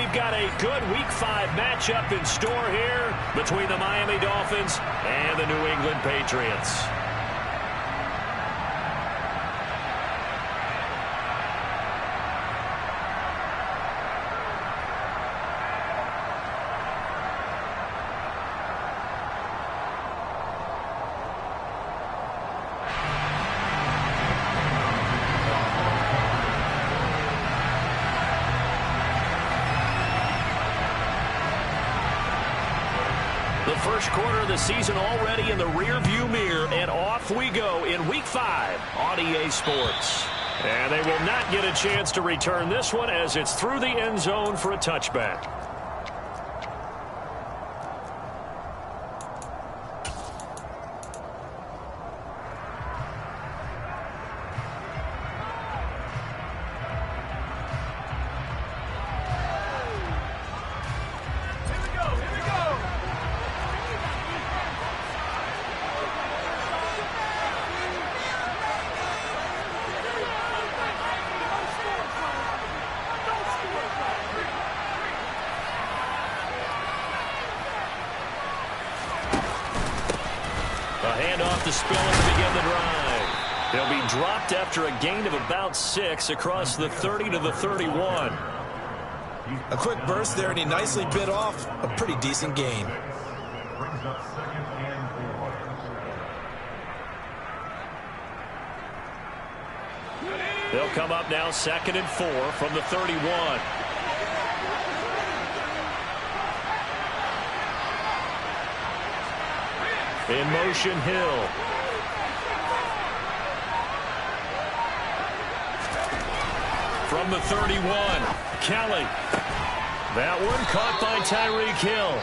we've got a good Week 5 matchup in store here between the Miami Dolphins and the New England Patriots. First quarter of the season already in the rearview mirror, and off we go in Week 5 on EA Sports. And they will not get a chance to return this one as it's through the end zone for a touchback. Handoff to Spiller to begin the drive. They'll be dropped after a gain of about 6 across the 30 to the 31. A quick burst there, and he nicely bit off a pretty decent gain. They'll come up now 2nd and 4 from the 31. In motion, Hill. From the 31, Kelly. That one caught by Tyreek Hill.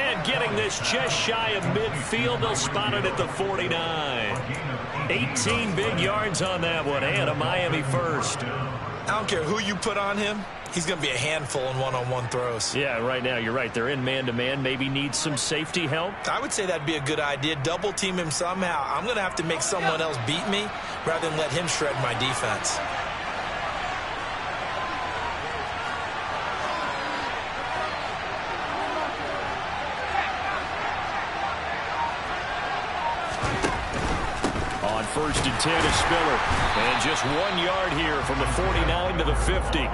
And getting this just shy of midfield, they'll spot it at the 49. 18 big yards on that one, and a Miami first. I don't care who you put on him. He's going to be a handful in one-on-one throws. Yeah, right now, you're right. They're in man-to-man. Maybe need some safety help. I would say that'd be a good idea. Double team him somehow. I'm going to have to make someone else beat me rather than let him shred my defense. On 1st and 10 is Spiller. And just 1 yard here from the 49 to the 50.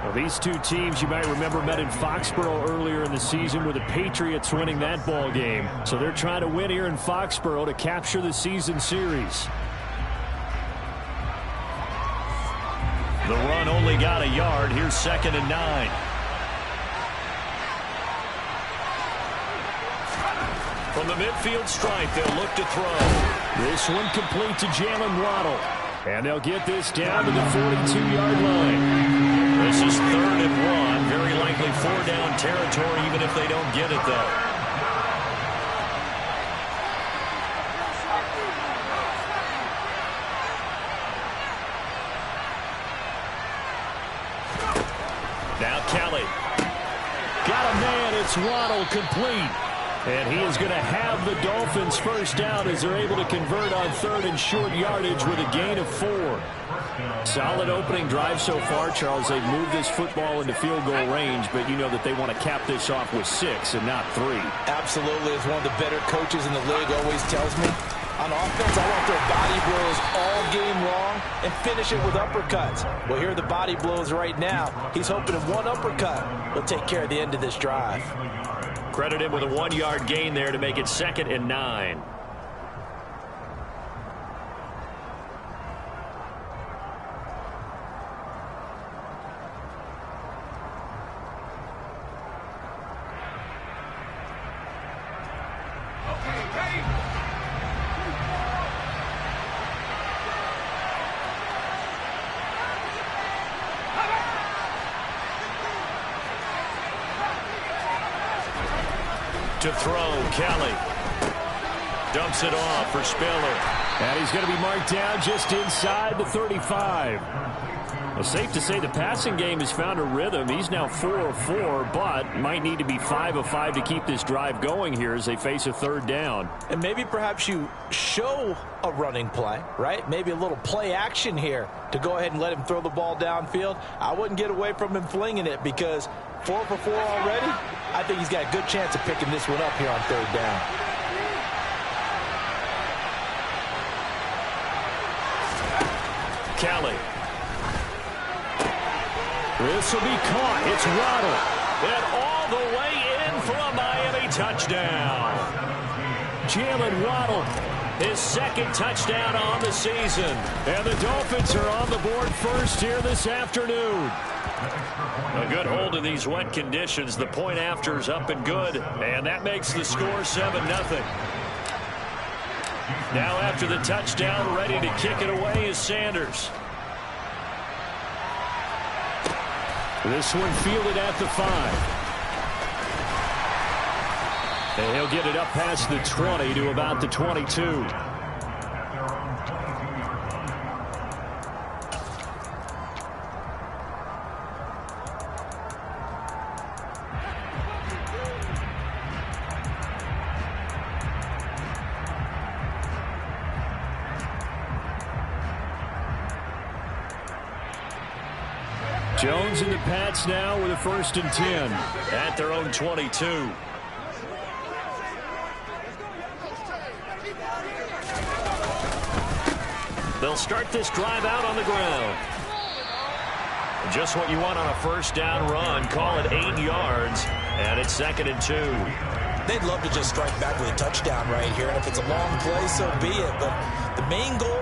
Well, these two teams, you might remember, met in Foxborough earlier in the season with the Patriots winning that ball game. So they're trying to win here in Foxborough to capture the season series. The run only got a yard. Here's 2nd and 9. From the midfield stripe, they'll look to throw. This one complete to Jalen Waddle. And they'll get this down to the 42-yard line. This is 3rd and 1. Very likely 4-down territory, even if they don't get it, though. Now Kelly. Got a man. It's Waddle complete. And he is going to have the Dolphins first down as they're able to convert on 3rd and short yardage with a gain of 4. Solid opening drive so far, Charles. They've moved this football into field goal range, but you know that they want to cap this off with 6 and not 3. Absolutely. As one of the better coaches in the league always tells me, on offense, I want their body blows all game long and finish it with uppercuts. Well, here are the body blows right now. He's hoping in one uppercut will take care of the end of this drive. Credit him with a 1-yard gain there to make it 2nd and 9. To throw, Kelly. Dumps it off for Spiller. And he's going to be marked down just inside the 35. Well, safe to say the passing game has found a rhythm. He's now 4 of 4, but might need to be 5 of 5 to keep this drive going here as they face a 3rd down. And maybe perhaps you show a running play, right? Maybe a little play action here to go ahead and let him throw the ball downfield. I wouldn't get away from him flinging it because 4 for 4 already. I think he's got a good chance of picking this one up here on 3rd down. Kelly. This will be caught. It's Waddle. And all the way in for a Miami touchdown. Jalen Waddle, his 2nd touchdown on the season. And the Dolphins are on the board first here this afternoon. A good hold in these wet conditions. The point after is up and good. And that makes the score 7-0. Now after the touchdown, ready to kick it away is Sanders. This one fielded at the 5. And he'll get it up past the 20 to about the 22. Jones and the Pats now with a 1st and 10 at their own 22. They'll start this drive out on the ground. Just what you want on a 1st down run. Call it 8 yards, and it's 2nd and 2. They'd love to just strike back with a touchdown right here, and if it's a long play, so be it. But the main goal,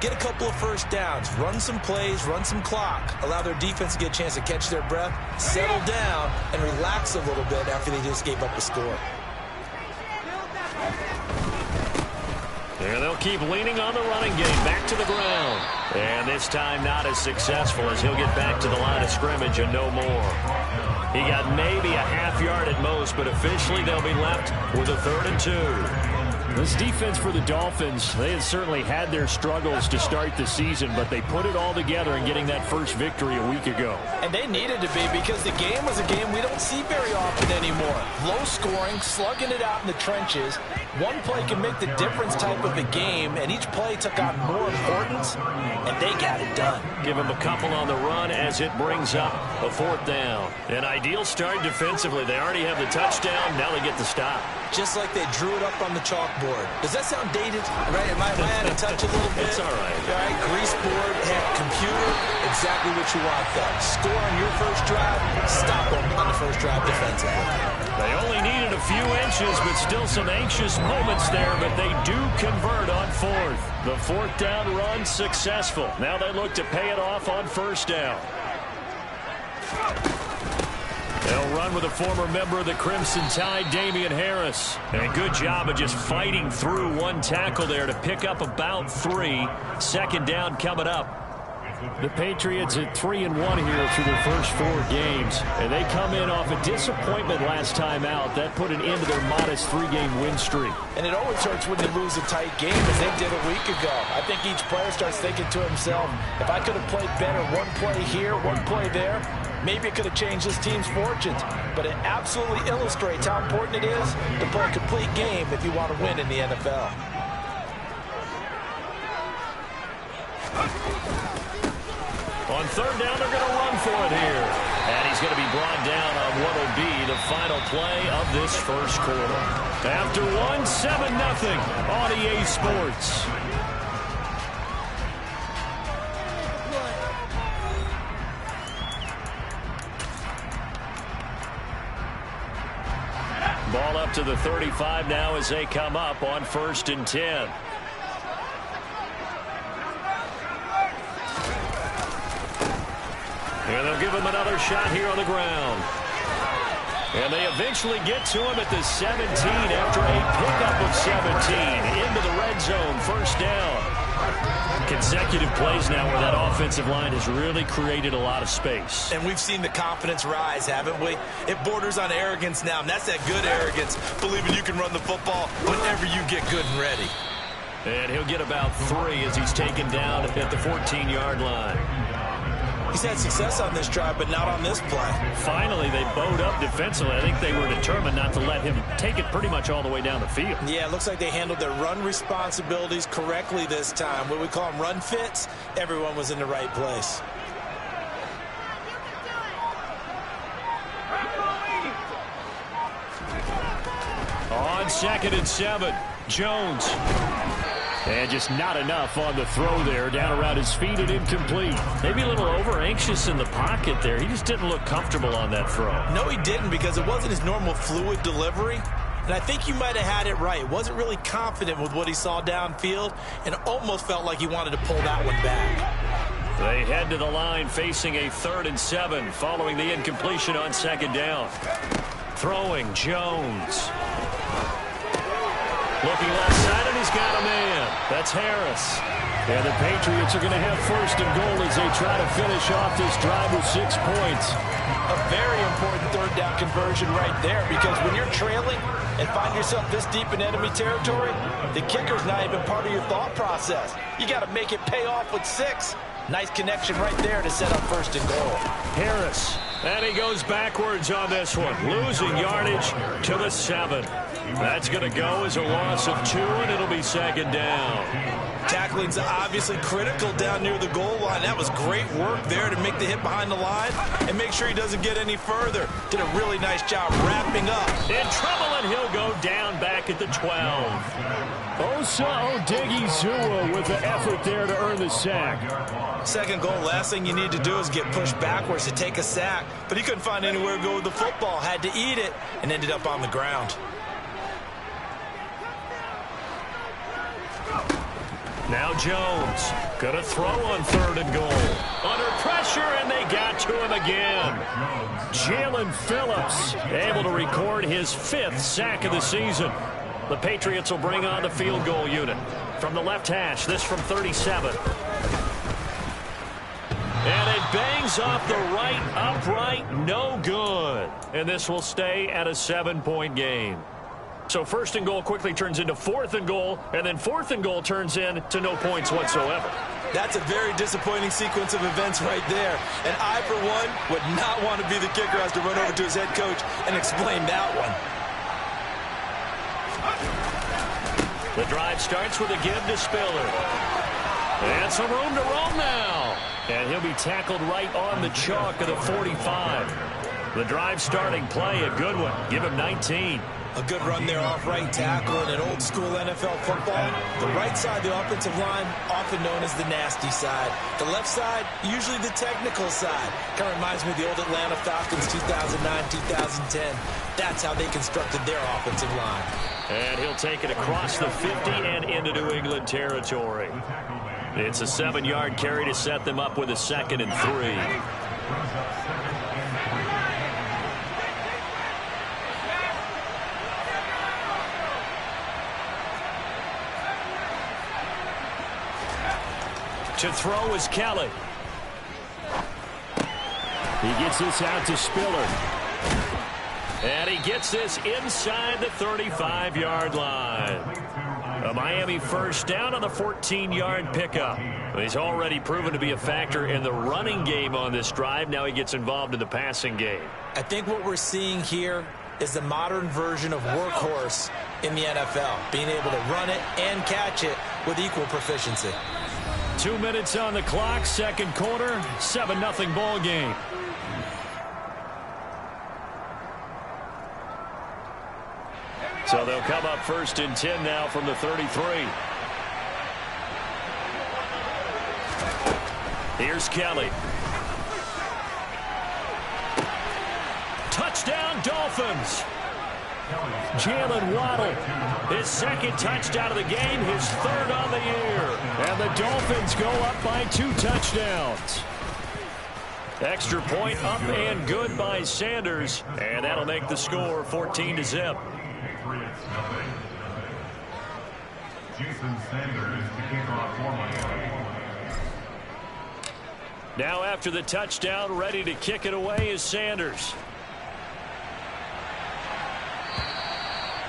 get a couple of 1st downs, run some plays, run some clock, allow their defense to get a chance to catch their breath, settle down, and relax a little bit after they just gave up a score. And they'll keep leaning on the running game. Back to the ground. And this time not as successful as he'll get back to the line of scrimmage and no more. He got maybe a half yard at most, but officially they'll be left with a 3rd and 2. This defense for the Dolphins, they had certainly had their struggles to start the season, but they put it all together in getting that first victory a week ago. And they needed to be, because the game was a game we don't see very often anymore. Low scoring, slugging it out in the trenches. One play can make the difference type of a game, and each play took on more importance, and they got it done. Give them a couple on the run as it brings up a 4th down. An ideal start defensively. They already have the touchdown. Now they get the stop. Just like they drew it up on the chalkboard. Does that sound dated? Right? Am I out of touch a little bit? It's all right. All right, grease board, heck, computer, exactly what you want though. Score on your 1st drive, stop them on the 1st drive defensively. They only needed a few inches, but still some anxious moments there, but they do convert on 4th. The 4th down run successful. Now they look to pay it off on 1st down. They'll run with a former member of the Crimson Tide, Damian Harris. And a good job of just fighting through one tackle there to pick up about 3. 2nd down coming up. The Patriots at 3-1 here through their first 4 games. And they come in off a disappointment last time out. That put an end to their modest 3-game win streak. And it always hurts when you lose a tight game, as they did a week ago. I think each player starts thinking to himself, if I could have played better one play here, one play there, maybe it could have changed this team's fortunes. But it absolutely illustrates how important it is to play a complete game if you want to win in the NFL. On 3rd down, they're going to run for it here. And he's going to be brought down on what will be the final play of this first quarter. After 1, 7-0 on EA Sports. Ball up to the 35 now as they come up on 1st and 10. And they'll give him another shot here on the ground. And they eventually get to him at the 17 after a pickup of 17 into the red zone. 1st down. Consecutive plays now where that offensive line has really created a lot of space. And we've seen the confidence rise, haven't we? It borders on arrogance now, and that's that good arrogance, believing you can run the football whenever you get good and ready. And he'll get about 3 as he's taken down at the 14-yard line. He's had success on this drive, but not on this play. Finally, they bowed up defensively. I think they were determined not to let him take it pretty much all the way down the field. Yeah, it looks like they handled their run responsibilities correctly this time. What we call them run fits, everyone was in the right place. 2nd and 7. Jones. And just not enough on the throw there. Down around his feet and incomplete. Maybe a little over-anxious in the pocket there. He just didn't look comfortable on that throw. No, he didn't, because it wasn't his normal fluid delivery. And I think you might have had it right. Wasn't really confident with what he saw downfield and almost felt like he wanted to pull that one back. They head to the line facing a 3rd and 7 following the incompletion on 2nd down. Throwing Jones. Looking left side, and he's got a man. That's Harris. And the Patriots are going to have 1st and goal as they try to finish off this drive with 6 points. A very important 3rd down conversion right there, because when you're trailing and find yourself this deep in enemy territory, the kicker's not even part of your thought process. You got to make it pay off with 6. Nice connection right there to set up 1st and goal. Harris. And he goes backwards on this one, losing yardage to the 7. That's going to go as a loss of 2, and it'll be 2nd down. Tackling's obviously critical down near the goal line. That was great work there to make the hit behind the line and make sure he doesn't get any further. Did a really nice job wrapping up. In trouble, and he'll go down back at the 12. Osa Odighizuwa with the effort there to earn the sack. 2nd goal, last thing you need to do is get pushed backwards to take a sack. But he couldn't find anywhere to go with the football. Had to eat it and ended up on the ground. Now Jones gonna throw on 3rd and goal. Under pressure, and they got to him again. Jalen Phillips able to record his 5th sack of the season. The Patriots will bring on the field goal unit. From the left hash, this from 37. And it bangs off the right upright, no good. And this will stay at a 7-point game. So 1st and goal quickly turns into 4th and goal, and then 4th and goal turns into no points whatsoever. That's a very disappointing sequence of events right there. And I, for one, would not want to be the kicker who has to run over to his head coach and explain that one. The drive starts with a give to Spiller. And some room to roam now. And he'll be tackled right on the chalk of the 45. The drive starting play, a good one. Give him 19. A good run there off right tackle in an old-school NFL football. The right side of the offensive line, often known as the nasty side. The left side, usually the technical side. Kind of reminds me of the old Atlanta Falcons 2009-2010. That's how they constructed their offensive line. And he'll take it across the 50 and into New England territory. It's a 7-yard carry to set them up with a 2nd and 3. To throw is Kelly. He gets this out to Spiller. And he gets this inside the 35-yard line. A Miami 1st down on the 14-yard pickup. He's already proven to be a factor in the running game on this drive. Now he gets involved in the passing game. I think what we're seeing here is the modern version of workhorse in the NFL, being able to run it and catch it with equal proficiency. 2 minutes on the clock, 2nd quarter, 7-0 ball game. So they'll come up 1st and 10 now from the 33. Here's Kelly. Touchdown, Dolphins. Jalen Waddle, his 2nd touchdown of the game, his 3rd on the year. And the Dolphins go up by 2 touchdowns. Extra point up and good by Sanders. And that'll make the score 14-0. Now after the touchdown, ready to kick it away is Sanders.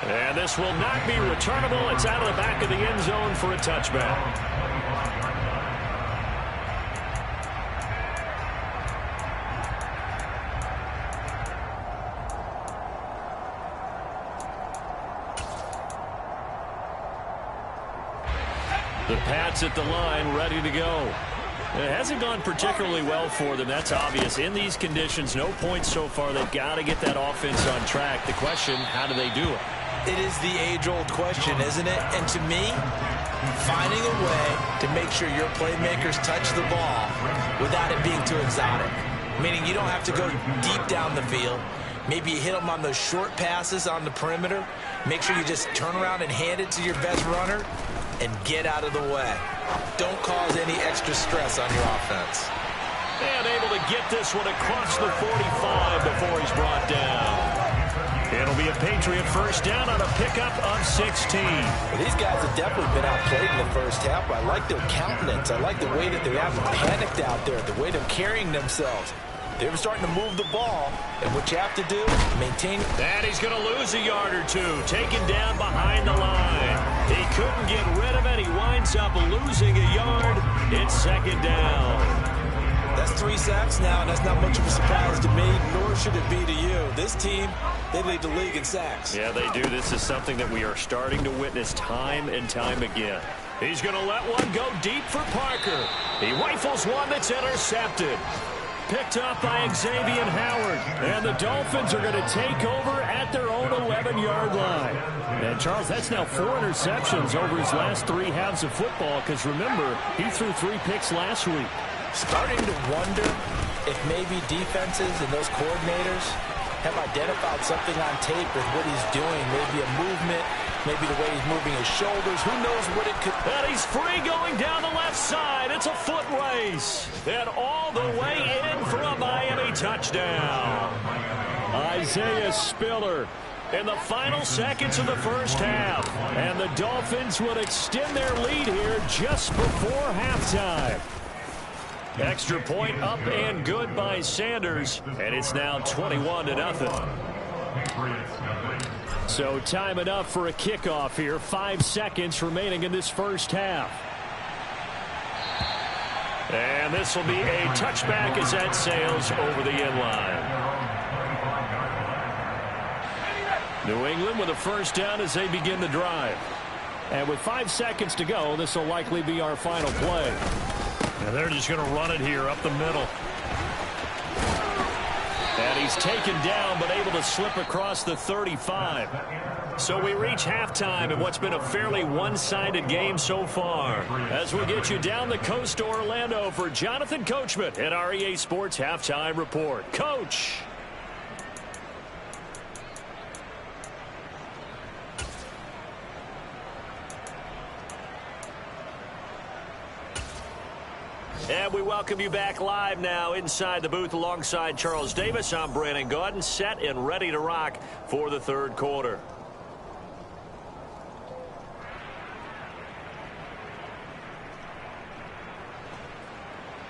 And this will not be returnable. It's out of the back of the end zone for a touchback. The Pats at the line, ready to go. It hasn't gone particularly well for them. That's obvious. In these conditions, no points so far. They've got to get that offense on track. The question, how do they do it? It is the age-old question, isn't it? And to me, finding a way to make sure your playmakers touch the ball without it being too exotic. Meaning you don't have to go deep down the field. Maybe you hit them on those short passes on the perimeter. Make sure you just turn around and hand it to your best runner and get out of the way. Don't cause any extra stress on your offense. And able to get this one across the 45 before he's brought down. It'll be a Patriot first down on a pickup of 16. Well, these guys have definitely been outplayed in the first half. I like their countenance. I like the way that they haven't panicked out there, the way they're carrying themselves. They're starting to move the ball, and what you have to do, maintain it. And he's going to lose a yard or two, taken down behind the line. He couldn't get rid of it. He winds up losing a yard. It's second down. That's 3 sacks now, and that's not much of a surprise to me, nor should it be to you. This team, they lead the league in sacks. Yeah, they do. This is something that we are starting to witness time and time again. He's going to let one go deep for Parker. He rifles one that's intercepted. Picked up by Xavier Howard. And the Dolphins are going to take over at their own 11-yard line. And, Charles, that's now 4 interceptions over his last 3 halves of football, because, remember, he threw 3 picks last week. Starting to wonder if maybe defenses and those coordinators have identified something on tape with what he's doing. Maybe a movement, maybe the way he's moving his shoulders. Who knows what it could be. And he's free going down the left side. It's a foot race. And all the way in for a Miami touchdown. Isaiah Spiller in the final seconds of the first half. And the Dolphins would extend their lead here just before halftime. Extra point up and good by Sanders, and it's now 21-0. So time enough for a kickoff here. 5 seconds remaining in this first half. And this will be a touchback as that sails over the end line. New England with a first down as they begin the drive. And with 5 seconds to go, this will likely be our final play. And they're just going to run it here up the middle. And he's taken down but able to slip across the 35. So we reach halftime in what's been a fairly one-sided game so far. As we get you down the coast to Orlando for Jonathan Coachman at our EA Sports Halftime Report. Coach. And we welcome you back live now inside the booth alongside Charles Davis. I'm Brandon Gaudin, set and ready to rock for the third quarter.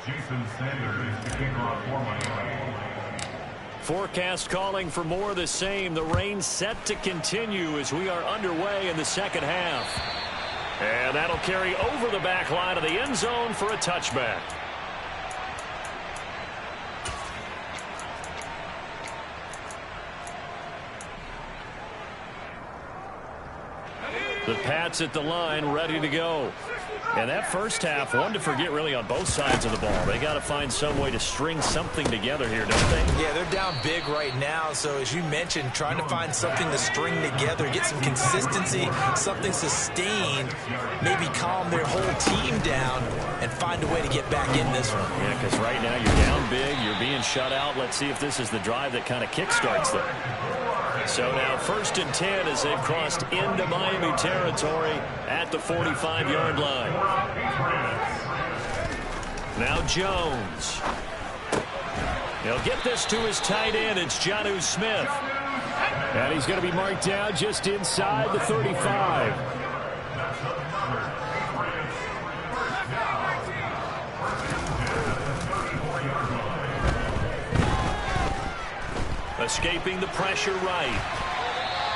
Jason Sanders to kick off for Miami. Forecast calling for more of the same. The rain set to continue as we are underway in the second half. And that'll carry over the back line of the end zone for a touchback. The Pats at the line, ready to go. And that first half, one to forget really on both sides of the ball. They got to find some way to string something together here, don't they? Yeah, they're down big right now. So as you mentioned, trying to find something to string together, get some consistency, something sustained, maybe calm their whole team down and find a way to get back in this one. Yeah, because right now you're down big, you're being shut out. Let's see if this is the drive that kind of kickstarts them. So now 1st and 10 as they've crossed into Miami territory at the 45-yard line. Now Jones. He'll get this to his tight end. It's Jonnu Smith. And he's going to be marked down just inside the 35. Escaping the pressure right.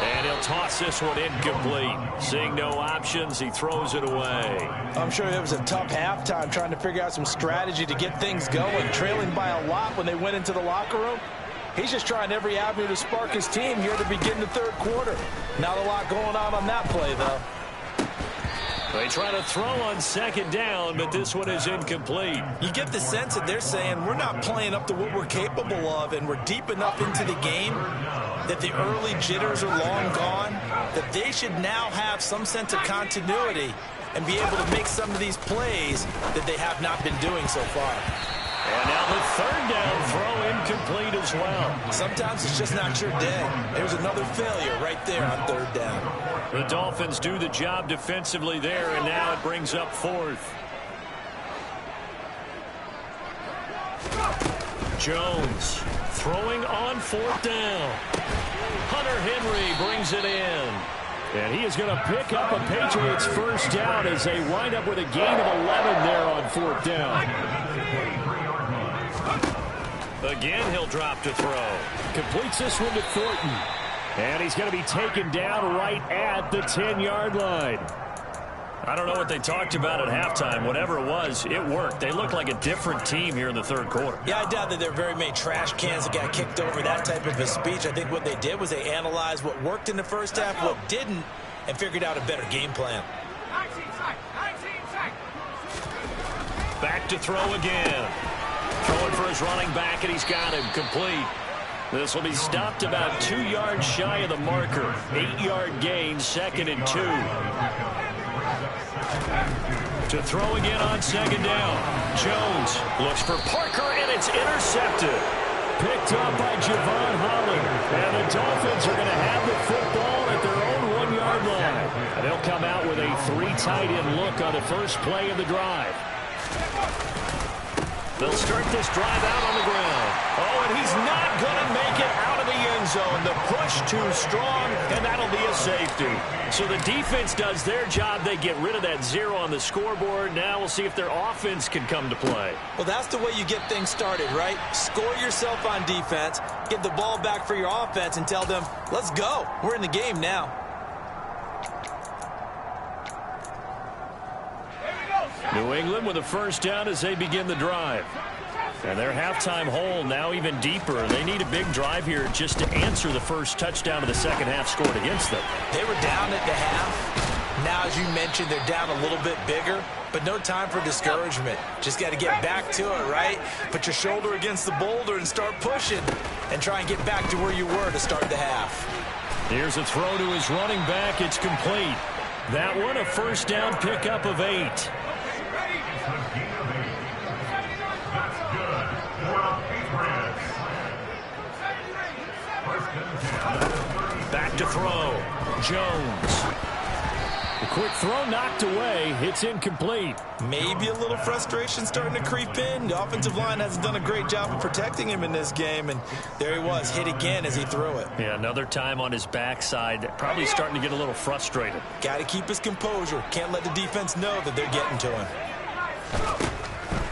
And he'll toss this one incomplete. Seeing no options, he throws it away. I'm sure it was a tough halftime trying to figure out some strategy to get things going. Trailing by a lot when they went into the locker room. He's just trying every avenue to spark his team here to begin the third quarter. Not a lot going on that play, though. They try to throw on second down, but this one is incomplete. You get the sense that they're saying we're not playing up to what we're capable of, and we're deep enough into the game that the early jitters are long gone, that they should now have some sense of continuity and be able to make some of these plays that they have not been doing so far. And now the third down throw incomplete as well. Sometimes it's just not your day. There's another failure right there on third down. The Dolphins do the job defensively there, and now it brings up fourth. Jones throwing on fourth down. Hunter Henry brings it in. And he is going to pick up a Patriots first down as they wind up with a gain of 11 there on fourth down. Again, he'll drop to throw. Completes this one to Thornton. And he's going to be taken down right at the 10-yard line. I don't know what they talked about at halftime. Whatever it was, it worked. They looked like a different team here in the third quarter. Yeah, I doubt that there are very many trash cans that got kicked over that type of a speech. I think what they did was they analyzed what worked in the first half, what didn't, and figured out a better game plan. Back to throw again. Throwing for his running back, and he's got him complete. This will be stopped about 2 yards shy of the marker. 8-yard gain, 2nd and 2. To throw again on second down. Jones looks for Parker, and it's intercepted. Picked up by Javon Holland. And the Dolphins are going to have the football at their own 1-yard line. And they'll come out with a 3 tight end look on the first play of the drive. They'll start this drive out on the ground. Oh, and he's not going to make it out of the end zone. The push too strong, and that'll be a safety. So the defense does their job. They get rid of that 0 on the scoreboard. Now we'll see if their offense can come to play. Well, that's the way you get things started, right? Score yourself on defense, get the ball back for your offense, and tell them, let's go. We're in the game now. New England with a first down as they begin the drive. And their halftime hole now even deeper. They need a big drive here just to answer the first touchdown of the second half scored against them. They were down at the half. Now, as you mentioned, they're down a little bit bigger, but no time for discouragement. Just got to get back to it, right? Put your shoulder against the boulder and start pushing and try and get back to where you were to start the half. Here's a throw to his running back. It's complete. That one a first down pickup of 8. Back to throw. Jones. The quick throw knocked away. It's incomplete. Maybe a little frustration starting to creep in. The offensive line hasn't done a great job of protecting him in this game, and there he was, hit again as he threw it. Yeah, another time on his backside. Probably starting to get a little frustrated. Got to keep his composure. Can't let the defense know that they're getting to him.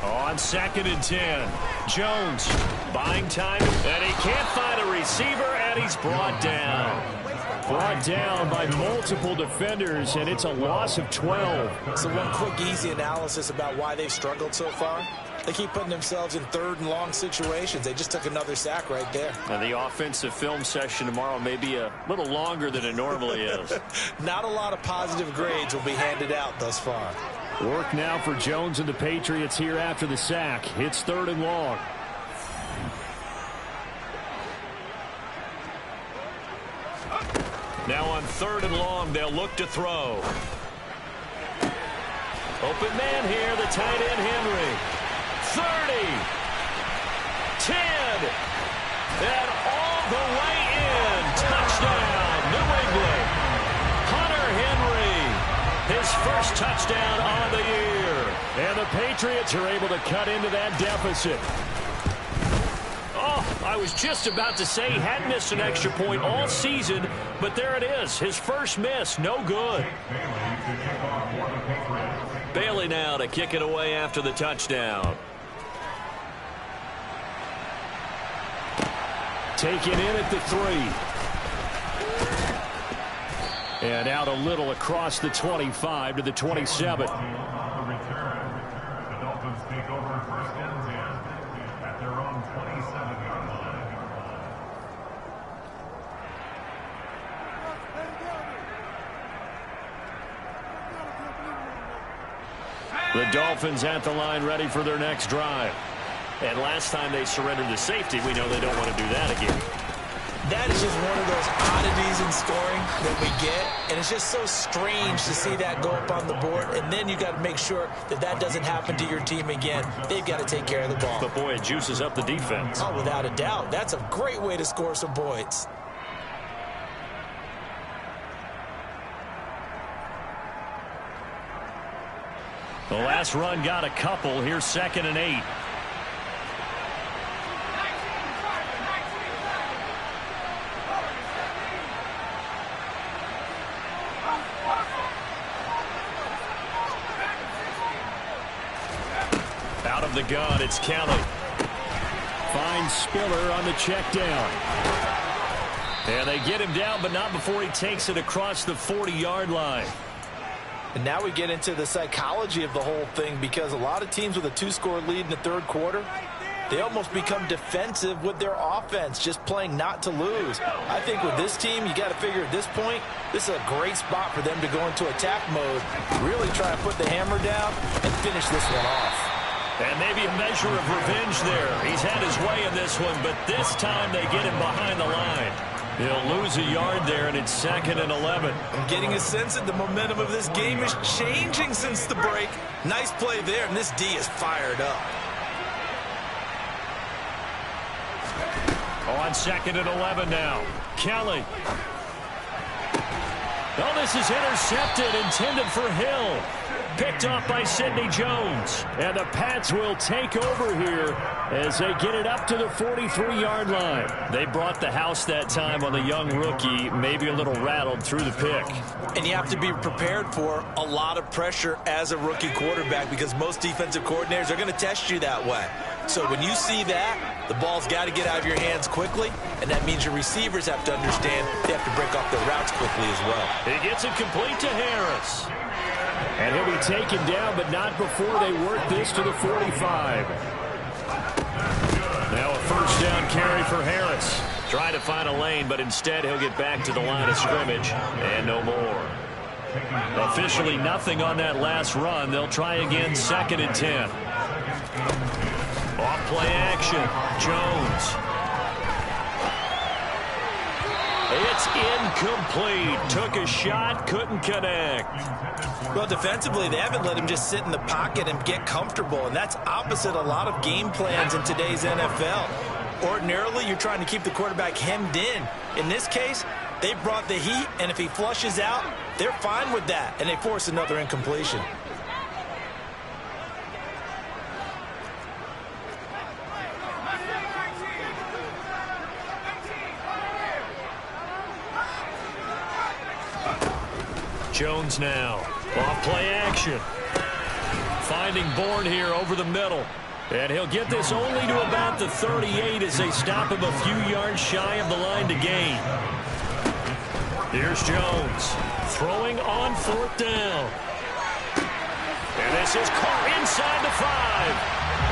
On 2nd and 10. Jones buying time, and he can't find a receiver, and he's brought down. Brought down by multiple defenders, and it's a loss of 12. So one quick, easy analysis about why they've struggled so far. They keep putting themselves in third and long situations. They just took another sack right there. And the offensive film session tomorrow may be a little longer than it normally is. Not a lot of positive grades will be handed out thus far. Work now for Jones and the Patriots here after the sack. It's 3rd and long. Now on 3rd and long, they'll look to throw. Open man here, the tight end Henry. 30. 10. And all the way in. Touchdown, New England. Hunter Henry, his first touchdown on the year. And the Patriots are able to cut into that deficit. Oh, I was just about to say he hadn't missed an extra point all season, but there it is. His first miss, no good. Bailey now to kick it away after the touchdown. Taken in at the 3. And out a little across the 25 to the 27. On the return, the Dolphins take over 1st and 10 at their own 27-yard line. The Dolphins at the line ready for their next drive. And last time they surrendered the safety, we know they don't want to do that again. that is just one of those oddities in scoring that we get, and it's just so strange to see that go up on the board, and then you got to make sure that that doesn't happen to your team again. They've got to take care of the ball. But, boy, it juices up the defense. Oh, without a doubt. That's a great way to score some points. The last run got a couple. Here's 2nd and 8. Out of the gun, it's Kelly. Finds Spiller on the check down. And they get him down, but not before he takes it across the 40-yard line. And now we get into the psychology of the whole thing, because a lot of teams with a 2-score lead in the third quarter, they almost become defensive with their offense, just playing not to lose. I think with this team, you got to figure at this point, this is a great spot for them to go into attack mode, really try to put the hammer down and finish this one off. And maybe a measure of revenge there. He's had his way in this one, but this time they get him behind the line. He'll lose a yard there, and it's 2nd and 11. I'm getting a sense that the momentum of this game is changing since the break. Nice play there, and this D is fired up. On 2nd and 11 now. Kelly. Oh, this is intercepted, intended for Hill. Picked off by Sidney Jones. And the Pats will take over here as they get it up to the 43-yard line. They brought the house that time on the young rookie, maybe a little rattled through the pick. And you have to be prepared for a lot of pressure as a rookie quarterback, because most defensive coordinators are going to test you that way. So when you see that, the ball's got to get out of your hands quickly, and that means your receivers have to understand they have to break off their routes quickly as well. He gets it complete to Harris. And he'll be taken down, but not before they work this to the 45. Now a first down carry for Harris. Try to find a lane, but instead he'll get back to the line of scrimmage and no more. Officially nothing on that last run. They'll try again 2nd and 10. Off play action. Jones. It's incomplete. Took a shot, couldn't connect. Well, defensively, they haven't let him just sit in the pocket and get comfortable, and that's opposite a lot of game plans in today's NFL. Ordinarily, you're trying to keep the quarterback hemmed in. In this case, they brought the heat, and if he flushes out, they're fine with that, and they force another incompletion. Jones now. Off play action. Finding Bourne here over the middle. And he'll get this only to about the 38 as they stop him a few yards shy of the line to gain. Here's Jones. Throwing on 4th down. And this is caught inside the 5.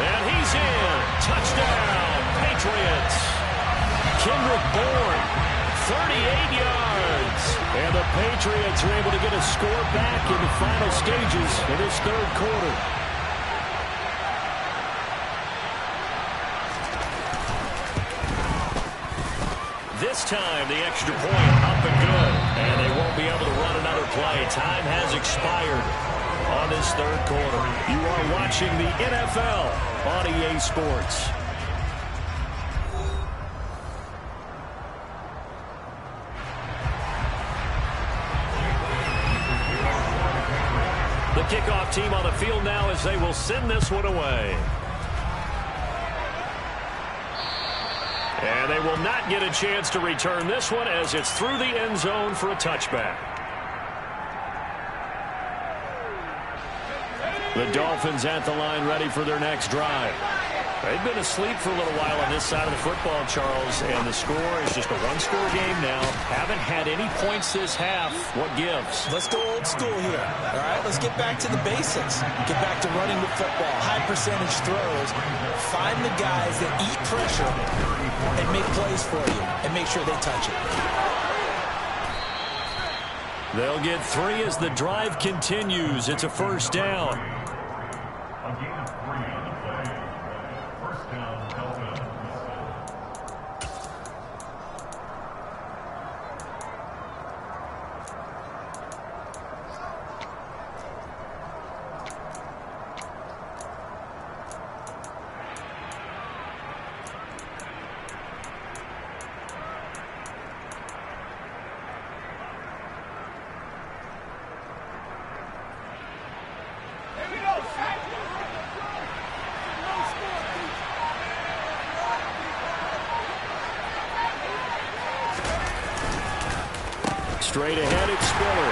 And he's in. Touchdown, Patriots. Kendrick Bourne, 38 yards. And the Patriots are able to get a score back in the final stages of this third quarter. This time, the extra point up and good. And they won't be able to run another play. Time has expired on this third quarter. You are watching the NFL on EA Sports. The kickoff team on the field now as they will send this one away. And they will not get a chance to return this one as it's through the end zone for a touchback. The Dolphins at the line ready for their next drive. They've been asleep for a little while on this side of the football, Charles, and the score is just a one-score game now. Haven't had any points this half. What gives? Let's go old school here. All right, let's get back to the basics. Get back to running the football, high percentage throws. Find the guys that eat pressure and make plays for you and make sure they touch it. They'll get 3 as the drive continues. It's a first down. A gain of 3 on the play. First down, Dolphins. Straight ahead, it's Spiller.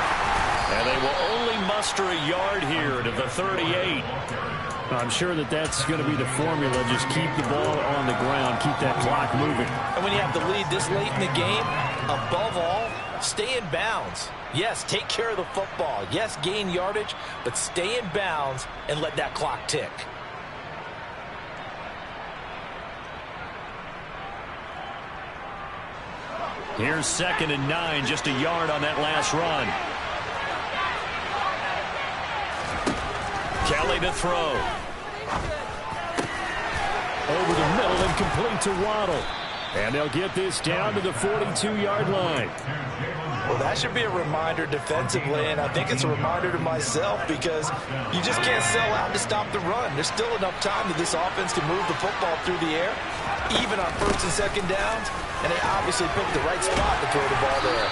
And they will only muster a yard here to the 38. I'm sure that's going to be the formula. Just keep the ball on the ground. Keep that clock moving. And when you have the lead this late in the game, above all, stay in bounds. Yes, take care of the football. Yes, gain yardage, but stay in bounds and let that clock tick. Here's 2nd and 9, just a yard on that last run. Kelly to throw. Over the middle and complete to Waddle. And they'll get this down to the 42-yard line. Well, that should be a reminder defensively, and I think it's a reminder to myself because you just can't sell out to stop the run. There's still enough time that this offense can move the football through the air, even on 1st and 2nd downs, and they obviously picked the right spot to throw the ball there.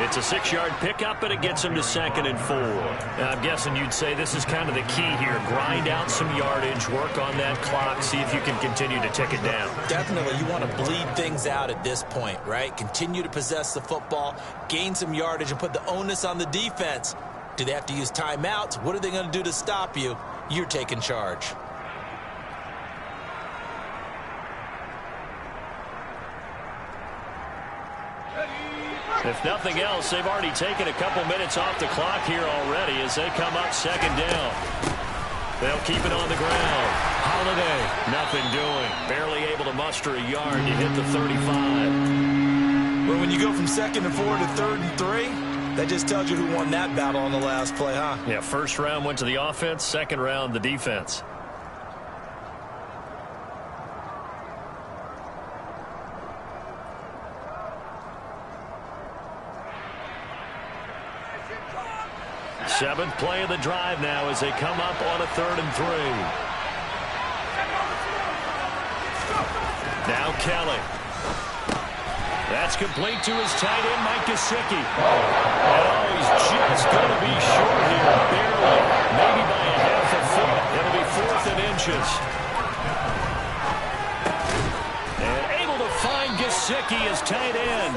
It's a 6-yard pickup, and it gets them to 2nd and 4. I'm guessing you'd say this is kind of the key here. Grind out some yardage, work on that clock, see if you can continue to tick it down. Definitely, you want to bleed things out at this point, right? Continue to possess the football, gain some yardage, and put the onus on the defense. Do they have to use timeouts? What are they going to do to stop you? You're taking charge. If nothing else, they've already taken a couple minutes off the clock here already as they come up 2nd down. They'll keep it on the ground. Holiday, nothing doing. Barely able to muster a yard to hit the 35. Well, when you go from 2nd and 4 to 3rd and 3, that just tells you who won that battle on the last play, huh? Yeah, 1st round went to the offense, 2nd round the defense. Seventh play of the drive now as they come up on a 3rd and 3. Now Kelly. That's complete to his tight end, Mike Gesicki. Oh, he's just going to be short here, barely. Maybe by a half a foot. It'll be 4th and inches. And able to find Gesicki as tight end.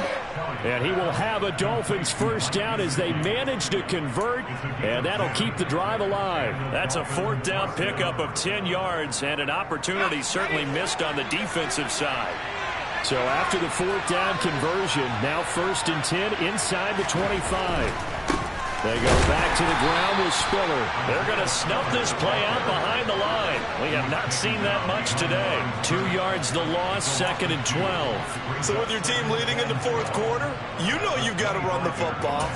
And he will have a Dolphins 1st down as they manage to convert, and that'll keep the drive alive. That's a 4th down pickup of 10 yards and an opportunity certainly missed on the defensive side. So after the 4th down conversion, now 1st and 10 inside the 25. They go back to the ground with Spiller. They're going to snuff this play out behind the line. We have not seen that much today. 2 yards the loss, 2nd and 12. So with your team leading in the 4th quarter, you know you've got to run the football.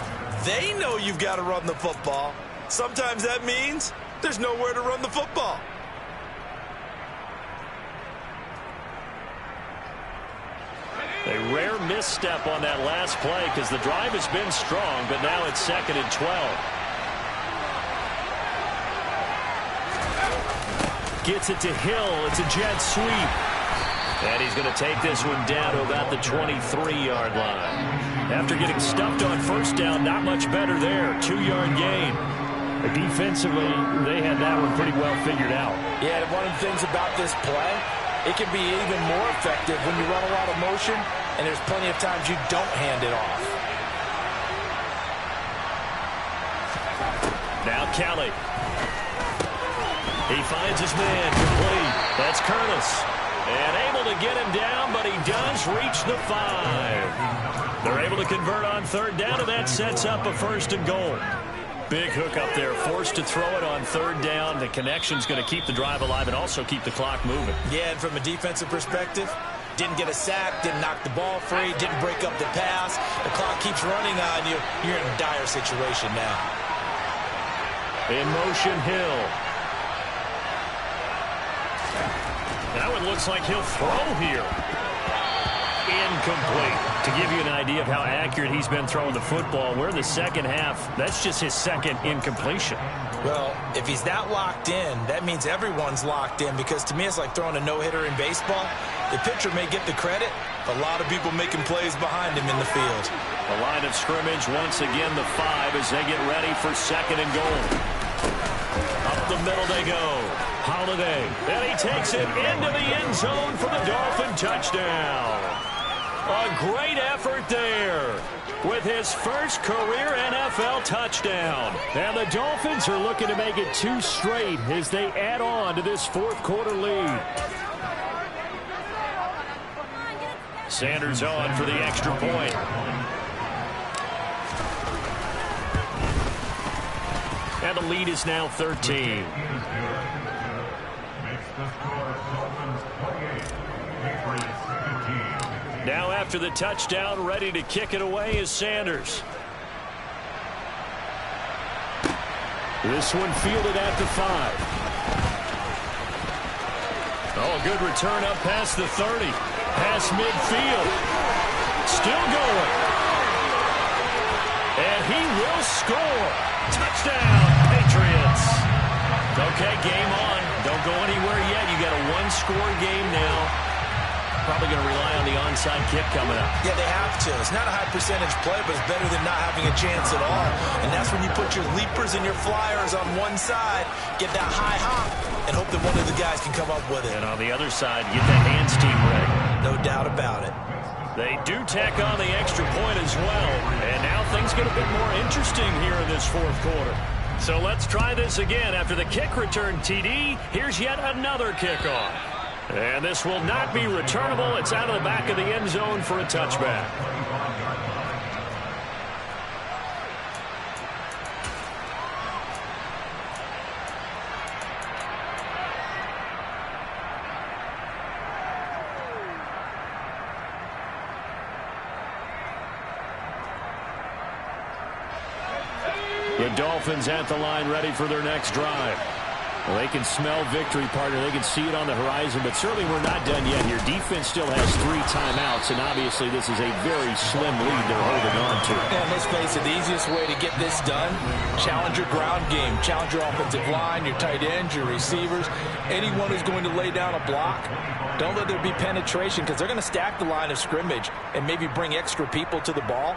They know you've got to run the football. Sometimes that means there's nowhere to run the football. A rare misstep on that last play because the drive has been strong, but now it's 2nd and 12. Gets it to Hill. It's a jet sweep. And he's going to take this one down to about the 23-yard line. After getting stuffed on 1st down, not much better there. 2-yard gain. Defensively, they had that one pretty well figured out. Yeah, one of the things about this play, it can be even more effective when you run a lot of motion, and there's plenty of times you don't hand it off. Now Kelly. He finds his man complete. That's Curtis. And able to get him down, but he does reach the 5. They're able to convert on 3rd down, and that sets up a 1st and goal. Big hook up there, forced to throw it on 3rd down. The connection's going to keep the drive alive and also keep the clock moving. Yeah, and from a defensive perspective, didn't get a sack, didn't knock the ball free, didn't break up the pass. The clock keeps running on you. You're in a dire situation now. In motion, Hill. Now it looks like he'll throw here. Incomplete. To give you an idea of how accurate he's been throwing the football, we're in the 2nd half. That's just his 2nd incompletion. Well, if he's that locked in, that means everyone's locked in, because to me it's like throwing a no-hitter in baseball. The pitcher may get the credit, a lot of people making plays behind him in the field. The line of scrimmage, once again the 5 as they get ready for 2nd and goal. Up the middle they go. Holiday. And he takes it into the end zone for the Dolphin touchdown. A great effort there. with his first career NFL touchdown. And the Dolphins are looking to make it 2 straight as they add on to this fourth-quarter lead. Sanders on for the extra point. And the lead is now 13. Now after the touchdown, ready to kick it away is Sanders. This one fielded at the 5. Oh, good return up past the 30. Past midfield. Still going. And he will score. Touchdown, Patriots. Okay, game on. Don't go anywhere yet. You got a 1-score game now. Probably going to rely on the onside kick coming up. Yeah, they have to. It's not a high percentage play, but it's better than not having a chance at all. And that's when you put your leapers and your flyers on one side, get that high hop, and hope that one of the guys can come up with it. And on the other side, get the hands team ready. No doubt about it. They do tack on the extra point as well. And now things get a bit more interesting here in this fourth quarter. So let's try this again. After the kick return TD, here's yet another kickoff. And this will not be returnable. It's out of the back of the end zone for a touchback. The Dolphins at the line, ready for their next drive. Well, they can smell victory, partner. They can see it on the horizon, but certainly we're not done yet here. Defense still has 3 timeouts, and obviously this is a very slim lead they're holding on to. And let's face it, the easiest way to get this done, challenge your ground game. Challenge your offensive line, your tight ends, your receivers, anyone who's going to lay down a block. Don't let there be penetration because they're going to stack the line of scrimmage and maybe bring extra people to the ball.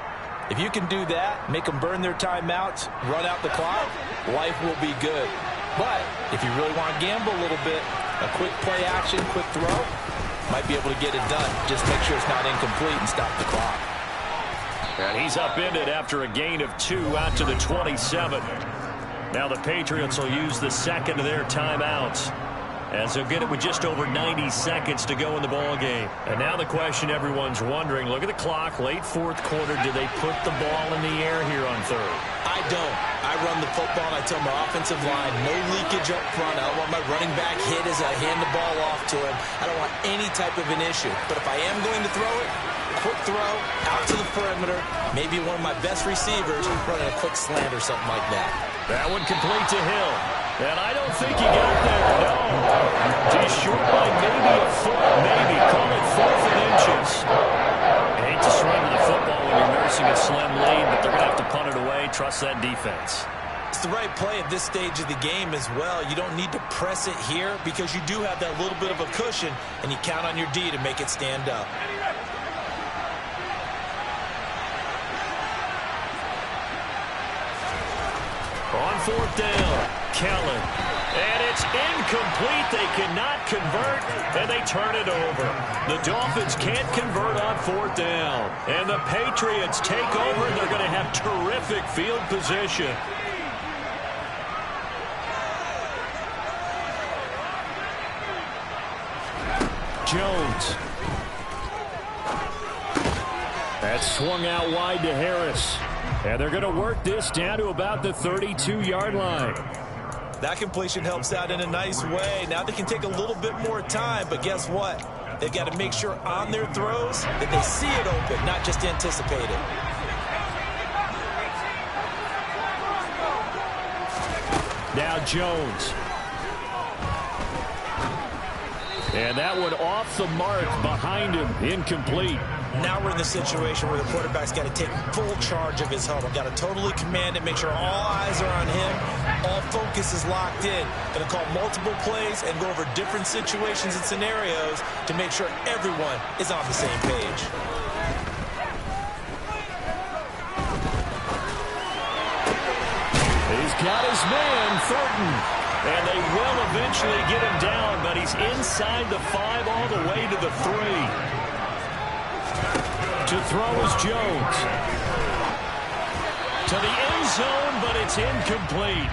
If you can do that, make them burn their timeouts, run out the clock, life will be good. But if you really want to gamble a little bit, a quick play action, quick throw, might be able to get it done. Just make sure it's not incomplete and stop the clock. And he's upended after a gain of 2 out to the 27. Now the Patriots will use the second of their timeouts, as they'll get it with just over 90 seconds to go in the ball game. And now the question everyone's wondering, look at the clock, late fourth quarter, do they put the ball in the air here on third? I don't. I run the football and I tell my offensive line, no leakage up front. I don't want my running back hit as I hand the ball off to him. I don't want any type of an issue. But if I am going to throw it, quick throw, out to the perimeter, maybe one of my best receivers running a quick slant or something like that. That one complete to Hill. And I don't think he got there, no. He's short by maybe a foot, maybe. Call it 4th and inches. I hate to surrender the football when you're nursing a slim lead, but they're going to have to punt it away. Trust that defense. It's the right play at this stage of the game as well. You don't need to press it here because you do have that little bit of a cushion, and you count on your D to make it stand up. On 4th down, Kellen. And it's incomplete. They cannot convert, and they turn it over. The Dolphins can't convert on 4th down. And the Patriots take over, and they're going to have terrific field position. Jones. That's swung out wide to Harris. And they're going to work this down to about the 32-yard line. That completion helps out in a nice way. Now they can take a little bit more time, but guess what? They've got to make sure on their throws that they see it open, not just anticipate it. Now Jones. And that one off the mark behind him, incomplete. Now we're in the situation where the quarterback's got to take full charge of his huddle. Got to totally command it, make sure all eyes are on him. All focus is locked in. Going to call multiple plays and go over different situations and scenarios to make sure everyone is on the same page. He's got his man, Thornton. And they will eventually get him down, but he's inside the 5 all the way to the 3. To throw is Jones. To the end zone, but it's incomplete.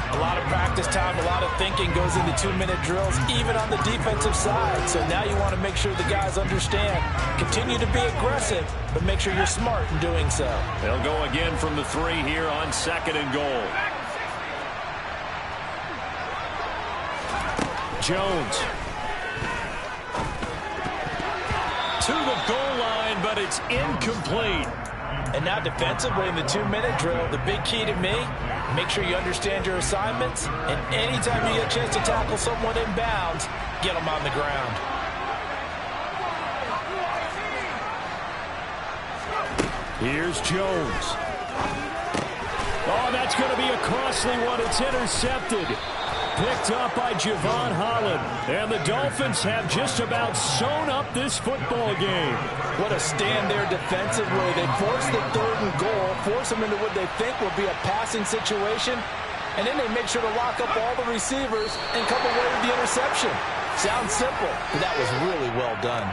A lot of practice time, a lot of thinking goes into 2-minute drills, even on the defensive side. So now you want to make sure the guys understand. Continue to be aggressive, but make sure you're smart in doing so. They'll go again from the 3 here on 2nd and goal. Jones. To the goal line, but it's incomplete. And now defensively in the 2-minute drill, the big key to me, make sure you understand your assignments, and anytime you get a chance to tackle someone in bounds, get them on the ground. Here's Jones. Oh, that's going to be a costly one. It's intercepted. Picked up by Javon Holland. And the Dolphins have just about sewn up this football game. What a stand there defensively. They force the 3rd and goal, force them into what they think will be a passing situation, and then they make sure to lock up all the receivers and come away with the interception. Sounds simple, but that was really well done.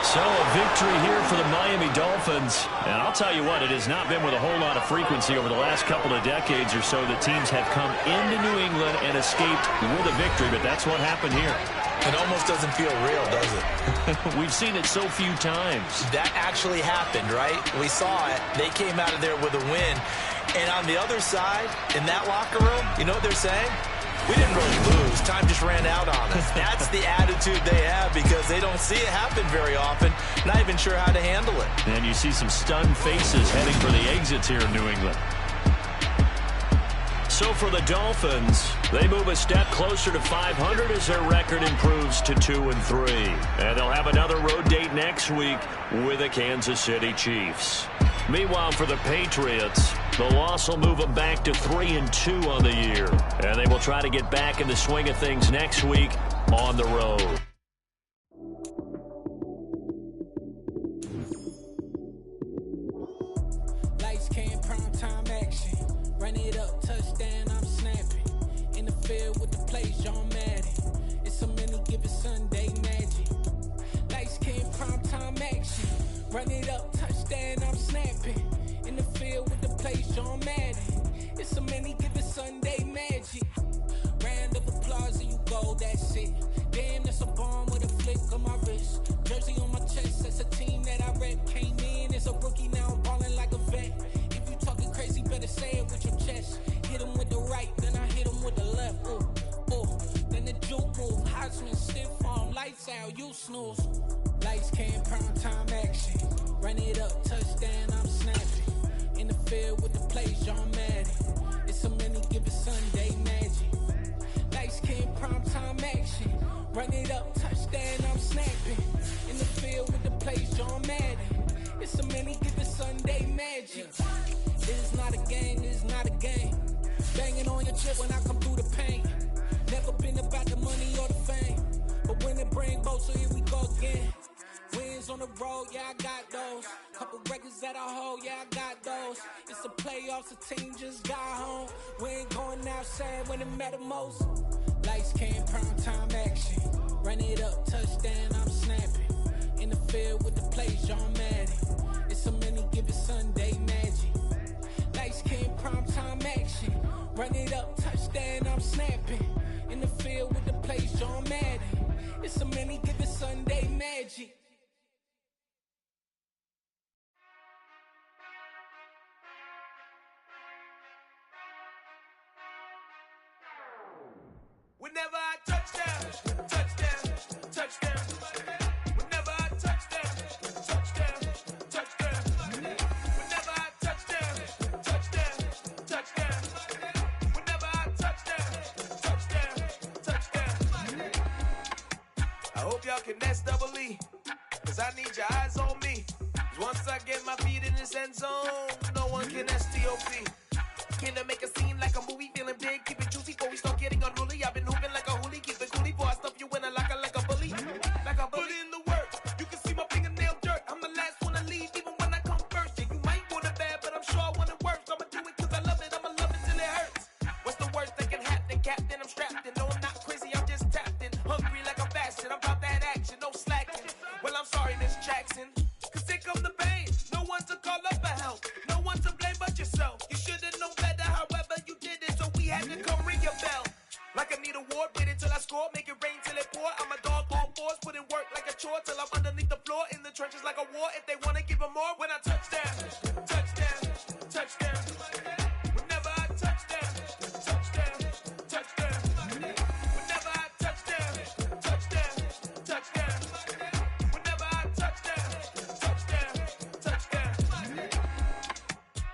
So a victory here for the Miami Dolphins. And I'll tell you what, it has not been with a whole lot of frequency over the last couple of decades or so that teams have come into New England and escaped with a victory, but that's what happened here. It almost doesn't feel real, does it? We've seen it so few times. That actually happened, right? We saw it. They came out of there with a win. And on the other side, in that locker room, you know what they're saying? We didn't really lose. Time just ran out on us. That's the attitude they have because they don't see it happen very often. Not even sure how to handle it. And you see some stunned faces heading for the exits here in New England. So for the Dolphins, they move a step closer to 500 as their record improves to 2-3. And they'll have another road date next week with the Kansas City Chiefs. Meanwhile, for the Patriots, the loss will move them back to 3-2 on the year. And they will try to get back in the swing of things next week on the road. Lights, cam, prime time action. Run it up, touchdown, I'm snapping. In the field with the plays, John Madden. It's a many given Sunday magic. Lights, cam, prime time action. Run it up, touchdown, I'm snapping. In the field with the plays, John Madden. It's a many given Sunday magic. Round of applause and you go, that's it. Damn, that's a bomb with a flick on my wrist. Jersey on my chest, that's a team that I rep. Came in as a rookie, now I'm balling like a vet. If you talking crazy, better say it with your chest. Hit him with the right, then I hit him with the left. Ooh, ooh. Then the juke move, Heisman stiff arm, lights out, you snooze. Lights, cam, prime time action. Run it up, touchdown, I'm snapping. In the field with the plays, John Madden. It's a many given Sunday magic. Lights, cam, prime time action. Run it up, touchdown, I'm snapping. In the field with the plays, John Madden. It's a many given Sunday magic. It is not a game, it is not a game. Banging on your chip when I come through the paint. Never been about the money or the fame. But when it bring both, so here we go again. Wins on the road, yeah, I got those. Couple records that I hold, yeah, I got those. It's the playoffs, the team just got home. We ain't going outside when it matter most. Lights, cam, prime time action. Run it up, touchdown, I'm snapping. In the field with the plays, John Madden. It's a many given Sunday magic. Lights, cam, prime time action. Run it up, touchdown, I'm snapping. In the field with the plays, John Madden. It's a many given Sunday magic. Whenever I touchdown, touchdown, touchdown. Whenever I touchdown, touchdown, touchdown. Whenever I touchdown, touchdown, touchdown. Whenever I touchdown, touchdown. I hope y'all can S-double-E, cause I need your eyes on me. Cause once I get my feet in this end zone, no one can S-T-O-P. Can I make a scene like a movie, feeling big, keep it juicy before we start getting unruly. I've been hooping like a hoolie, keep it coolie before I stuff you in a locker like a bully. Like a bully. Put in the work, you can see my fingernail dirt. I'm the last one to leave, even when I come first. Yeah, you might want it bad, but I'm sure I want it worse. I'ma do it cause I love it, I'ma love it till it hurts. What's the worst that can happen, Captain? I'm strapped in, no I'm not crazy, I'm just tapped in. Hungry like I'm fasting, I'm about that action, no slacking. Well, I'm sorry, Miss Jackson. wanna give them more when I touch down. Touchdown, touchdown. Whenever I touch down, touchdown, touchdown. Whenever I touch down, touchdown, touchdown. Whenever I touch down, touchdown, touchdown.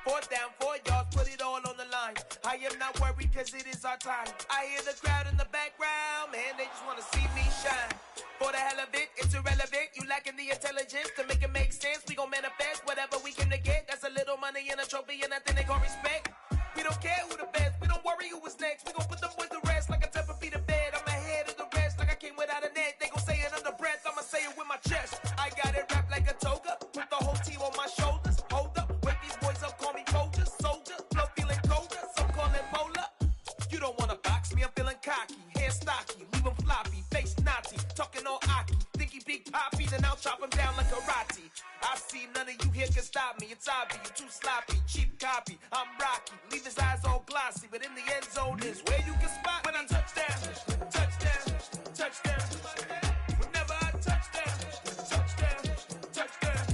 4th down, 4 yards, put it all on the line. I am not worried cause it is our time. I hear the crowd in the background, man, they just wanna see me shine. For the hell of it, it's irrelevant. You lacking the intelligence to make it make sense. We gon' manifest whatever we came to get. That's a little money and a trophy and nothing they gon' respect. We don't care who the best, we don't worry who was next. We gon' put them boys to rest like a Tempur-Pedic to bed. I'm ahead of the rest like I came without a net. They gon' say it under breath, I'ma say it with my chest. I got it wrapped like a toga, put the whole team on my shoulders. Hold up, wake these boys up, call me Folger, soldier. Flow feeling colder, some call it polar. You don't wanna box me, I'm feeling cocky. Hair stocky, leave him floppy, face naughty. Talking all aki, think he big poppy, then I'll chop him down like karate. I see none of you here can stop me. It's obvious, you too sloppy, cheap copy. I'm Rocky, leave his eyes all glossy, but in the end zone is where you can spot when I touch down, touchdown, touchdown. Whenever I touch down, touchdown, touchdown.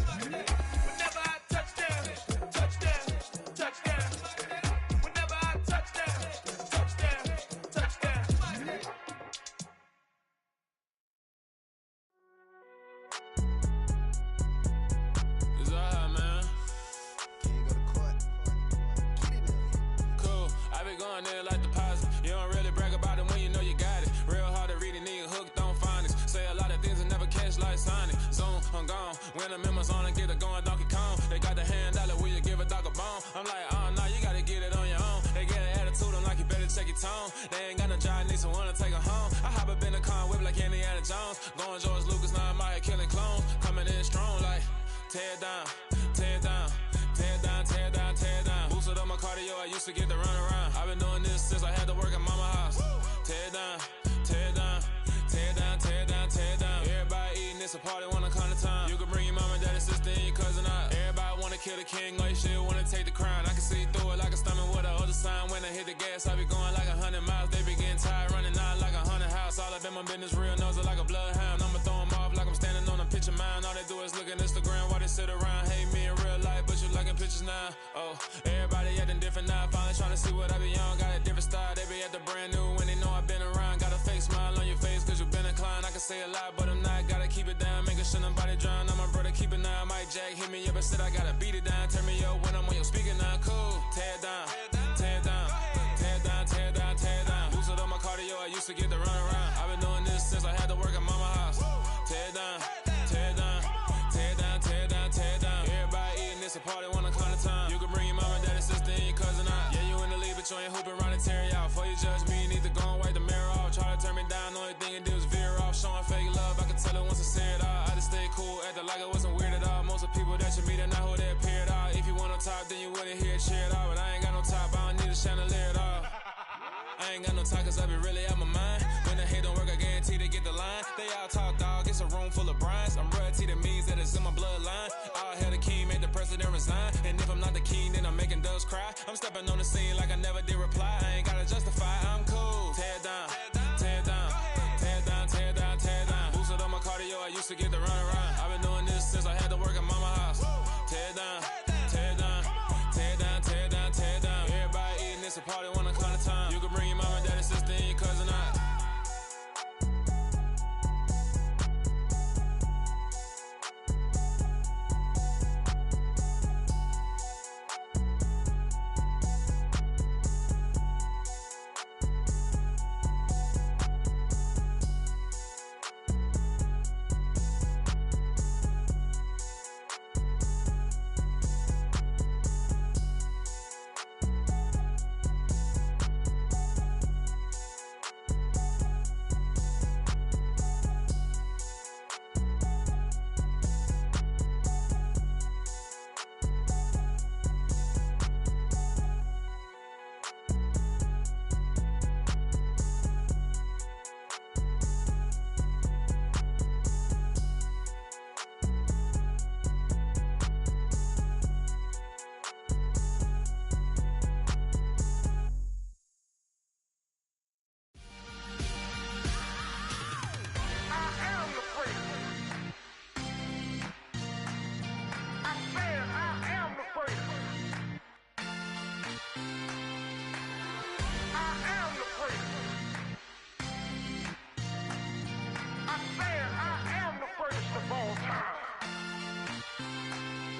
Whenever I touch down, touchdown, touchdown. Whenever I touch down, touchdown, touchdown. It's all hot, man. Cool. I be going there like deposit. You don't really brag about it when you know you got it. Real hard to read a nigga hooked on phonics. Say a lot of things and never catch like Sonic. Zoom, I'm gone. When the members on and get it going Donkey Kong. They got the hand dollar, will you give a dog a bone? I'm like, oh no, you gotta get it on your own. They get an attitude, I'm like, you better check your tone. They ain't got no job, need someone to take her home. I hop up in the car, whip like Indiana Jones. Going George Lucas, now I'm out here killing clones. Coming in strong like, tear down, tear down, tear down, tear down, tear down. Boosted up my cardio, I used to get to run around. I've been doing this since I had to work at mama house. Tear down, tear down, tear down, tear down, tear down. Everybody eating, it's a party, wanna come to time. You can bring your mama, daddy, sister, and your cousin out. Everybody wanna kill the king, or you shit wanna take the crown. I can see through it like a stomach with a other sign. When I hit the gas, I be going like 100 miles. They be getting tired, running out like 100 house. All up in my business, real nose like a bloodhound. I'ma throw them off like I'm standing on a picture mine. All they do is look at Instagram while they sit around. Hate me in real life, but you liking pictures now. Oh, everybody acting different now. Finally trying to see what I be on. Got a different style, they be at the brand new when they know I've been around. Got a fake smile on your face cause you been inclined. I can say a lot, but I'm not. Gotta keep it down, making sure nobody drown. I'm my brother, keep it now. Mike Jack hit me up and said I gotta beat it down. Turn me up when I'm on your speaker now. Cool, tear down, tear down, tear down, tear down, tear down. Boosted up my cardio, I used to get to run around. I've been doing this since I had to work at mama house. Tear down, tear down, tear down, tear down, tear down. Everybody eating, it's a party, wanna come to time. You can bring your mama, daddy, sister, and your cousin out. Yeah, you in the league, but you ain't hooping around and tear you out. Before you judge me, you need to go and wipe the mirror off. Try to turn me down, only thing it did was veer off. Showing fake love, I can tell it once I say it all. I just stay cool, acting like it wasn't weird at all. Most of the people that you meet are not who they appear at all. If you want on top, then you wouldn't hear it cheer at all. But I ain't got no top, I don't need a chandelier at all. I ain't got no talk cause I be really out my mind. When the hate don't work, I guarantee they get the line. They all talk dog, it's a room full of brinds. I'm royalty, that means that it's in my bloodline. All hell the king, made the president resign. And if I'm not the king, then I'm making doves cry. I'm stepping on the scene like I never did reply. I ain't gotta justify, I'm cool. Tear down, tear down, tear down, tear down, tear down. Boosted up my cardio, I used to get to run around. I've been doing this since I had to work at mama house. Tear down, tear down, tear down, tear down, tear down. Everybody eating, it's a party, wanna come to time. You can bring your mama, daddy, sister, and your cousin out.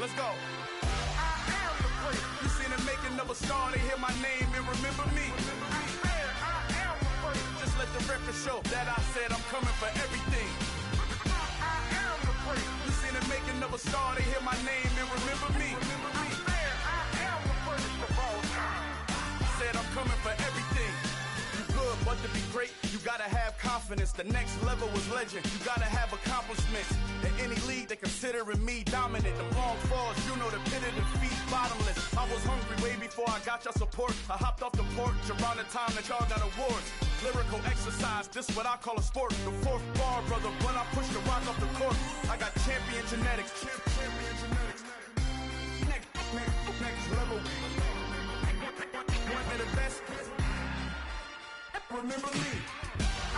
Let's go. I am the first. You seen the making of a star, they hear my name and remember me. I am the first. Just let the record show that I said I'm coming for everything. I am the first. You seen the making of a star, they hear my name and remember me. I am the first of all time. Said I'm coming for everything. You good, but to be great, you gotta have confidence. The next level was legend. You gotta have accomplishments. In any league, they considering me dominant. The long falls, you know the pit of defeat, bottomless. I was hungry way before I got your support. I hopped off the porch around the time that y'all got awards. Lyrical exercise, this what I call a sport. The fourth bar, brother, when I push the rock off the court. I got champion genetics. Champion genetics. Next level. One of the best. Remember me.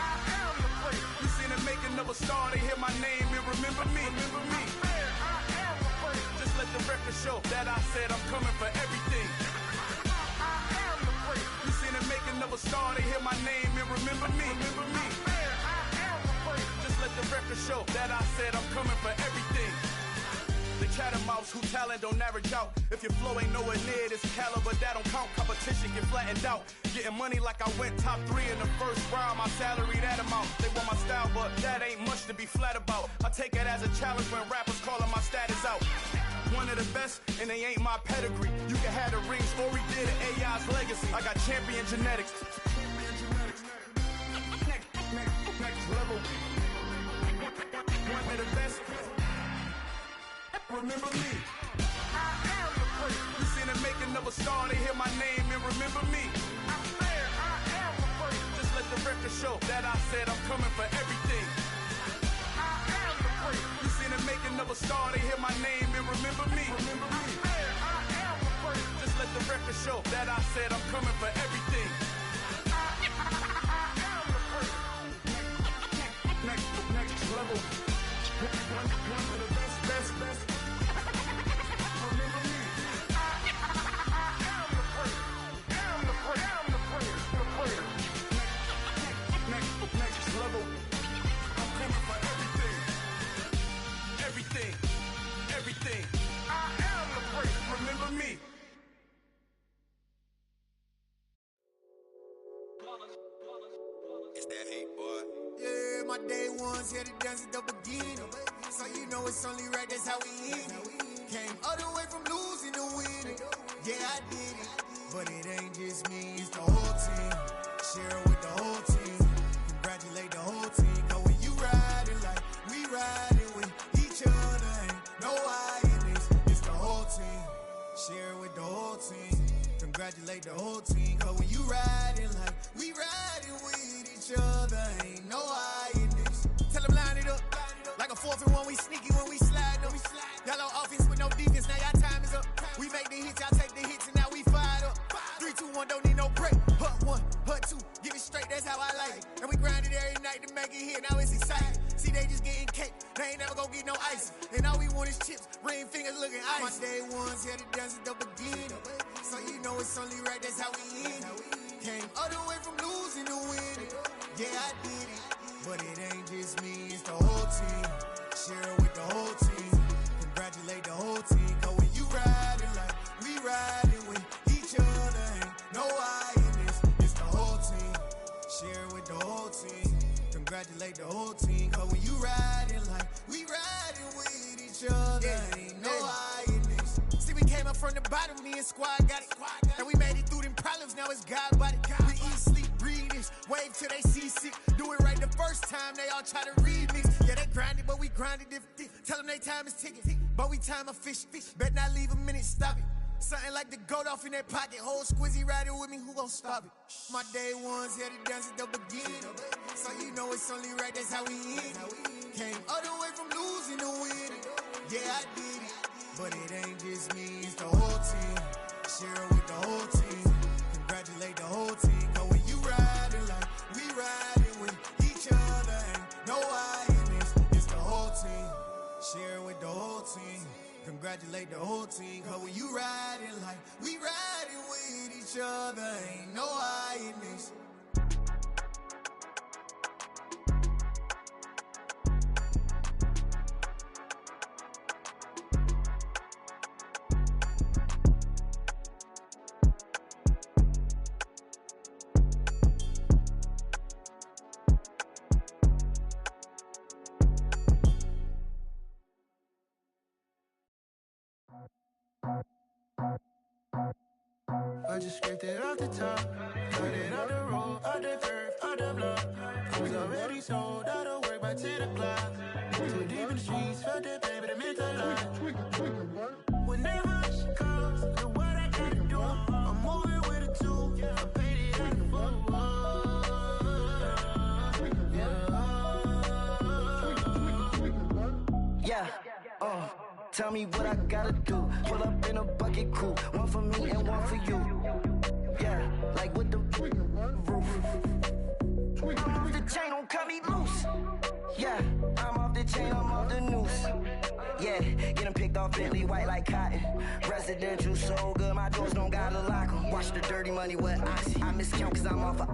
I am the place. You seen the making of a star, they hear my name and remember me. Remember me. I am the place. Just let the record show that I said I'm coming for everything. I am the place. You seen the making of a star, they hear my name and remember me. Remember me. I am the place. Just let the record show that I said I'm coming for everything. The catamounts who talent don't average out. If your flow ain't nowhere near this caliber, that don't count. Competition get flattened out. Getting money like I went top 3 in the first round. My salary that amount. They want my style, but that ain't much to be flat about. I take it as a challenge when rappers calling my status out. One of the best, and they ain't my pedigree. You can have the rings, or we did it, AI's legacy. I got champion genetics. Next level. One of the best. Remember me. I am the first. You seen the making of a star, they hear my name and remember me. I am the first. Just let the record show that I said I'm coming for everything. I am the first. You seen the making of a star, they hear my name and remember me. Remember me. I am the first. Just let the record show that I said I'm coming for everything. I am the first. Next level. One of the best. Remember me. I am the first. I'm the first. Next level. I'm coming for everything. I am the first. Remember me. It's that hate, boy. Yeah, my day ones here to dance at the beginning. So you know it's only right, that's how we end it. Came all the way from losing to winning. Yeah, I did it. But it ain't just me, it's the whole team. Share it with the whole team. Congratulate the whole team. Cause when you riding like we riding with each other, ain't no I in this. It's the whole team. Share it with the whole team. Congratulate the whole team. Cause when you riding like we riding with each other, ain't no I in this. Tell them line it up. Like a 4th and 1, we sneaky when we slide them. Y'all on offense with no defense, now y'all time is up. We make the hits, y'all take the hits, and now we fired up. 3, 2, 1, don't need no break. Hut 1, hut 2, give it straight, that's how I like it. And we grind it every night to make it hit, now it's exciting. See, they just getting cake, they ain't never gonna get no ice. And all we want is chips, ring fingers looking ice. My day ones here to dance at the beginning. So you know it's only right, that's how we end it. Came all the way from losing to winning. Yeah, I did it. But it ain't just me, it's the whole team. Share it with the whole team. Congratulate the whole team. Cause when you riding like we riding with each other, ain't no I in this. It's the whole team. Share it with the whole team. Congratulate the whole team. Cause when you riding like we riding with each other, ain't no I in this. See, we came up from the bottom, me and squad got it. And we made it through them problems, now it's God body. We eat, sleep, breathe this. Wave till they see sick. Do it right the first time, they all try to remix. Yeah, they grinded, but we grinded different. Tell them they time is ticking, but we time a fish. Bet not leave a minute, stop it. Something like the goat off in that pocket. Whole squizzy riding with me, who gon' stop it? My day ones here to dance at the beginning. So you know it's only right, that's how we end it. Came all the way from losing to winning. Yeah, I did it. But it ain't just me, it's the whole team. Share it with the whole team. Congratulate the whole team. Cause when you riding like we riding with each other, ain't no I in this. It's the whole team. Share it with the whole team. Congratulate the whole team. Cause when you riding like we riding with each other, ain't no I in this. I just scraped it off the top. Got it out the road, out the curve, out the block. I was already sold out of work by 10 o'clock. Too deep in the streets, felt that pain, but it meant a lot. Whenever she calls, know what I gotta do. I'm moving with a two. I paid it out the full. Yeah, tell me what I gotta do. Pull up in a bucket crew, one for me and one for you. Yeah, like with the roof. I'm off the chain, don't cut me loose. Yeah, I'm off the chain, I'm off the noose. Yeah, getting picked off Bentley white like cotton. Residential so good, my doors don't gotta lock 'em. Watch the dirty money with oxy. I miscount cause I'm off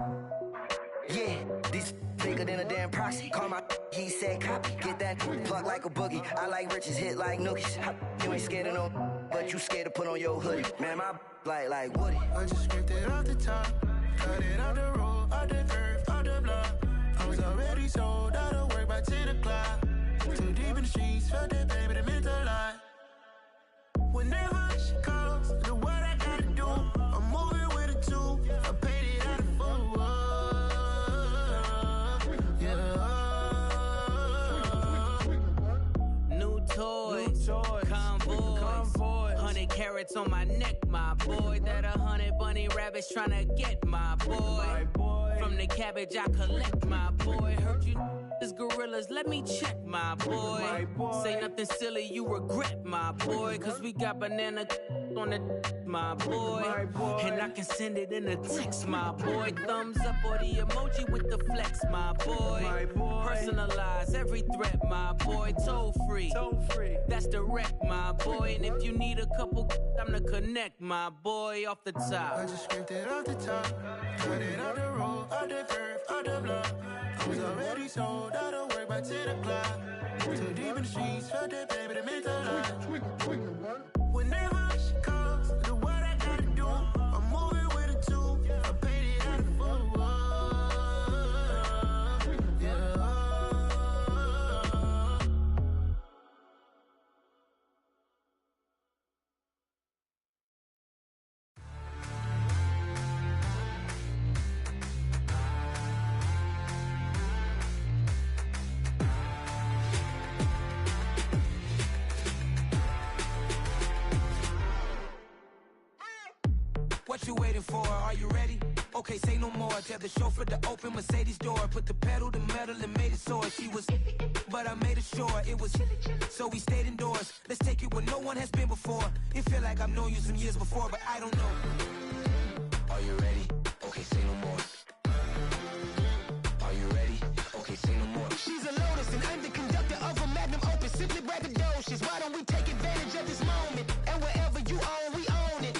yeah, these bigger than a damn proxy. Call my he said copy. Get that plug like a boogie. I like riches, hit like nookies. You ain't scared of no, but you scared to put on your hoodie. Man, my like Woody. I just scraped it off the top. Got it out the road, out the curve, out the block. I was already sold out of work by 10 o'clock. Too deep in the streets, felt that pain, but it meant a lot. Whenever she calls, know what I gotta do. I'm moving with a two. I paid it out of full. New toys, convoys, 100 carats on my neck, my boy. That 100 bunny rabbits tryna get my boy. From the cabbage I collect, my boy. Heard you is gorillas, let me check, my boy. Say nothing silly, you regret, my boy. Cause we got banana on the my boy. And I can send it in a text, my boy. Thumbs up or the emoji with the flex, my boy. Personalize every threat, my boy. Toll free, that's direct, my boy. And if you need a couple, I'm the connect, my boy. Off the top, I just scraped it off the top. Got it out the road, out the curve, out the block. I was already sold out of work by 10 o'clock. Too deep in the streets, felt that pain, but it meant a lot. Whenever she calls, know what I gotta do. I'm moving with a two. I paid it out of full. What you waiting for? Are you ready? Okay, say no more. Tell the chauffeur to open Mercedes door. Put the pedal to metal and made it soar. She was, but I made it sure it was. So we stayed indoors. Let's take it where no one has been before. It feel like I've known you some years before, but I don't know. Are you ready? Okay, say no more. Are you ready? Okay, say no more. She's a Lotus and I'm the conductor of a magnum opus. Simply braggadocious. Why don't we take advantage of this moment? And wherever you own, we own it.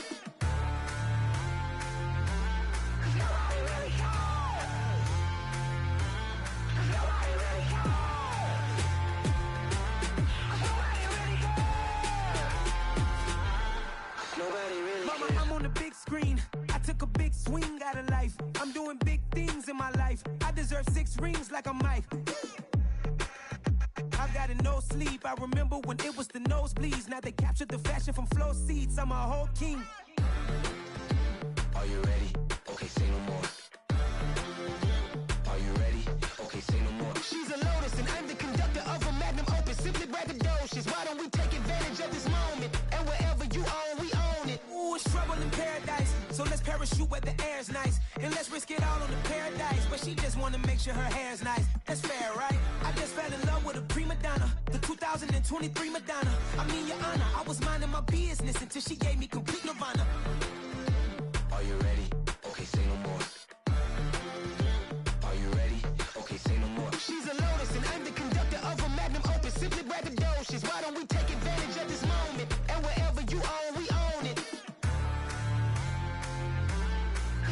Mama, I'm on the big screen. I took a big swing out of life. I'm doing big things in my life. I deserve 6 rings like a Mike. I've got no sleep. I remember when it was the nosebleeds. Now they captured the fashion from flow seats. I'm a whole king. Are you ready? Okay, say no more. Are you ready? Okay, say no more. She's a Lotus and I'm the conductor of a magnum opus. Simply braggadocious. Why don't we take advantage of this moment? And wherever you own, we own it. Ooh, it's trouble in paradise. So let's parachute where the air's nice. And let's risk it all on the paradise. But she just wanna make sure her hair's nice. That's fair, right? I just fell in love with a prima donna. The 2023 Madonna. I mean, your honor, I was minding my business until she gave me complete nirvana. Are you ready? Okay, say no more. Are you ready? Okay, say no more. She's a Lotus and I'm the conductor of a magnum opus. Simply braggadocious. Why don't we take advantage of this moment? And wherever you own, we own it.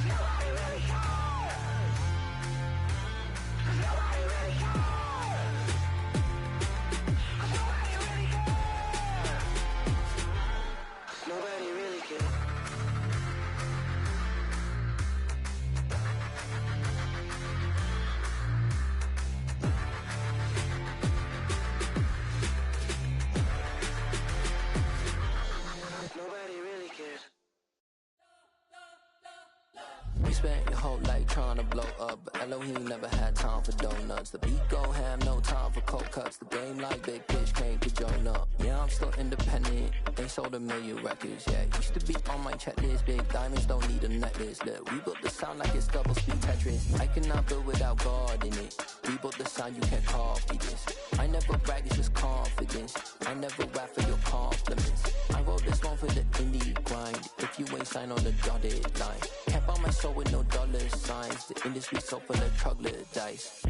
Nobody really cares. Nobody really cares. Nobody really cares. Nobody really cares. You spent your whole life trying to blow up, but Elohim never had time for donuts. The beat go ham, no time for cold cuts. The game like Big Fish came to Jonah. Yeah, I'm still independent, ain't sold 1 million records. Yeah, used to be on my checklist. Big diamonds don't need a necklace. Look, we built the sound like it's double speed Tetris. I cannot build without God in it. We built the sound, you can't copy this. I never brag, it's just confidence. I never rap for your compliments. I wrote this one for the indie grind. If you ain't signed on the dotted line, can't buy my soul with no dollar signs. The industry so full of troglodytes.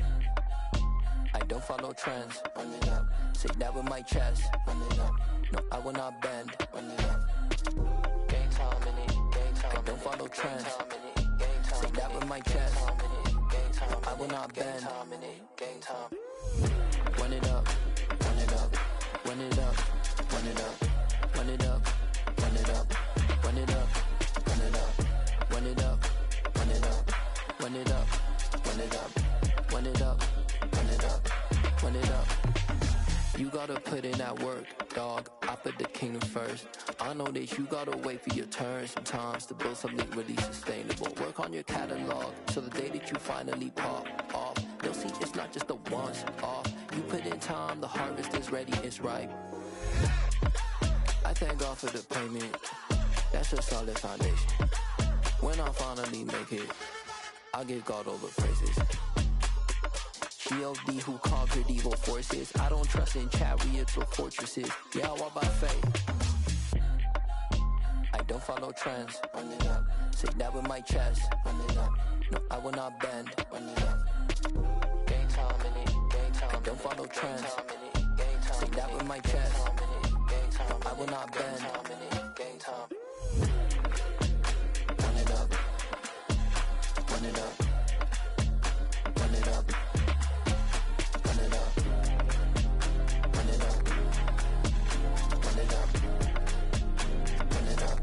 I don't follow trends. Run it up. Say that with my chest. Run it up. No, I will not bend. Run it up. Game time in it. Game time. I don't follow trends. Say that with my chest. No, I will not bend. Game time. Run it up. Run it up. Run it up. Run it up. Run it up. Run it up. Run it up. Run it up. Run it up. Run it up. Run it up. Run it up. Run it up. Run it up. Run it up. You gotta put in that work, dog. I put the kingdom first. I know that you gotta wait for your turn sometimes to build something really sustainable. Work on your catalog so the day that you finally pop off, you'll see it's not just a once off. You put in time, the harvest is ready, it's ripe. I thank God for the payment. That's a solid foundation. When I finally make it, I'll give God all the praises. G.O.D. who conquered evil forces. I don't trust in chariots or fortresses. Yeah, I walk by faith. I don't follow trends. Run it up. Say that with my chest. Run it up. No, I will not bend. Run it up. Game time in it. Game time. I don't follow trends. Say that with my chest. No, I will not bend. Game time. Run it up. Run it up. Run it up. Run it up. Run it up. Run it up. Run it up.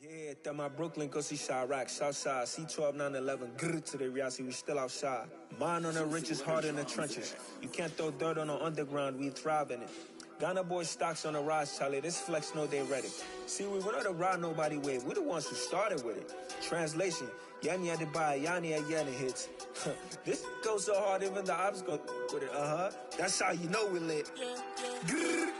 Yeah, that my Brooklyn, go see Chirac, Southside, C12, 911, grrr to the reality, we still outside. Mine on the riches, hard in the trenches. You can't throw dirt on the underground, we thrive in it. Ghana boys stocks on the rise, Charlie, this flex know they ready. See, we were not to ride nobody wave, we the ones who started with it. Translation, Yanni had to buy, Yanni had Yanni hits. This goes so hard, even the ops go with it, That's how you know we lit. Grrr,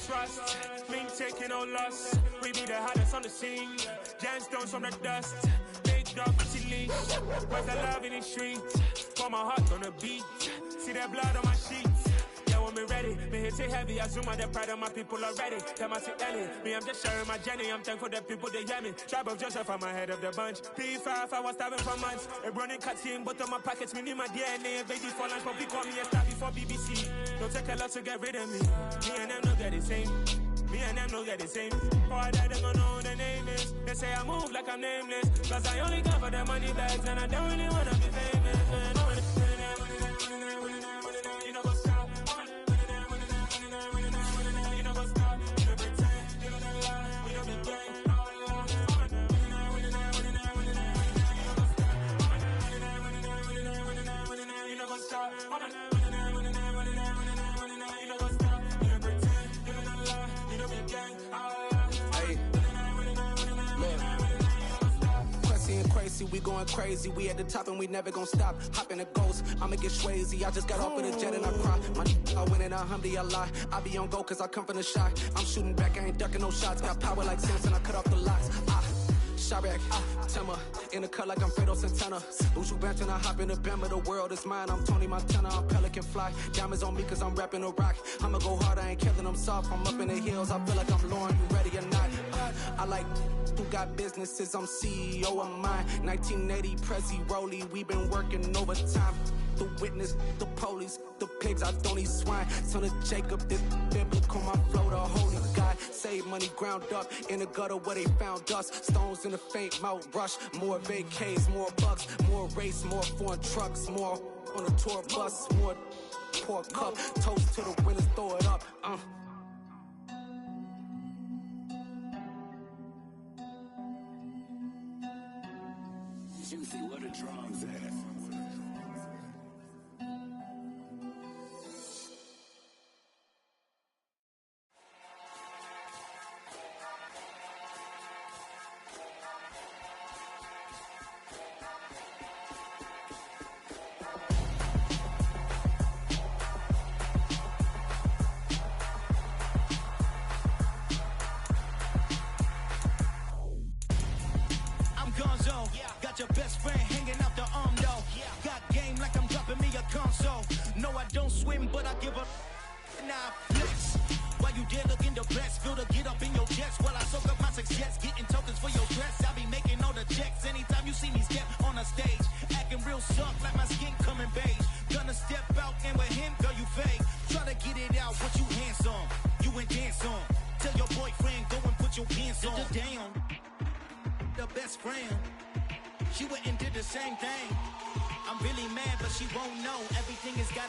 trust, me taking no loss. We be the hottest on the scene. Gemstones from the dust. Big dog leash. Where's the love in the streets? Pour my heart on the beat. See that blood on my sheets. Yeah, when me ready, me hit it heavy. I zoom out the pride of my people already. Tell my Ellie, me I'm just sharing my journey. I'm thankful that people they hear me. Tribe of Joseph, I'm ahead of the bunch. P5, I was starving for months. A running cutscene, but on my pockets, me need my DNA. Baby for lunch, but we call me a star before BBC. Don't take a lot to get rid of me. Me and them no get the same. Me and them no get the same. All that they gonna know the name is. They say I move like I'm nameless. Cause I only come for the money bags and I don't really wanna be famous. You know what's up? You know what's up? You don't pretend, you don't lie, you don't be gang. You know what's up? We going crazy, we at the top and we never gonna stop. Hop in a ghost, I'ma get swayzy. I just got off of the jet and I cry. My I win it, alhamdulillah. I be on go cause I come from the shot. I'm shooting back, I ain't ducking no shots. Got power like Samson, I cut off the locks. Chirac, Timmer, in the cut like I'm Fredo Santana. Buju Banton, I hop in the Bama, the world is mine. I'm Tony Montana, I'm Pelican Fly. Diamonds on me cause I'm rapping a rock. I'ma go hard, I ain't killing them soft. I'm up in the hills, I feel like I'm Lauren, you ready or not? I like who got businesses, I'm CEO of mine. 1980 Prezi Rolly, we been working overtime. the witness, the police, the pigs, I don't eat swine. Son of Jacob, this biblical, my flow, the holy God. Save money ground up in the gutter where they found us. Stones in the faint mouth rush. More vacays, more bucks, more race, more foreign trucks, more on a tour bus, more pour cup. Toast to the winners, throw it up. Juicy, where the drums at? Your best friend hanging out the arm though. Got game like I'm dropping me a console. No, I don't swim, but I give a nah flex. While you there looking depressed, feel to get up in your chest while I soak up my success, getting tokens for your dress. I be making all the checks anytime you see me step on a stage, acting real soft like my skin coming beige. Gonna step out and with him, girl, you fake. Try to get it out, what you handsome, you ain't dance on. Tell your boyfriend go and put your pants on. Down, the best friend. She went and did the same thing. I'm really mad, but she won't know. Everything has got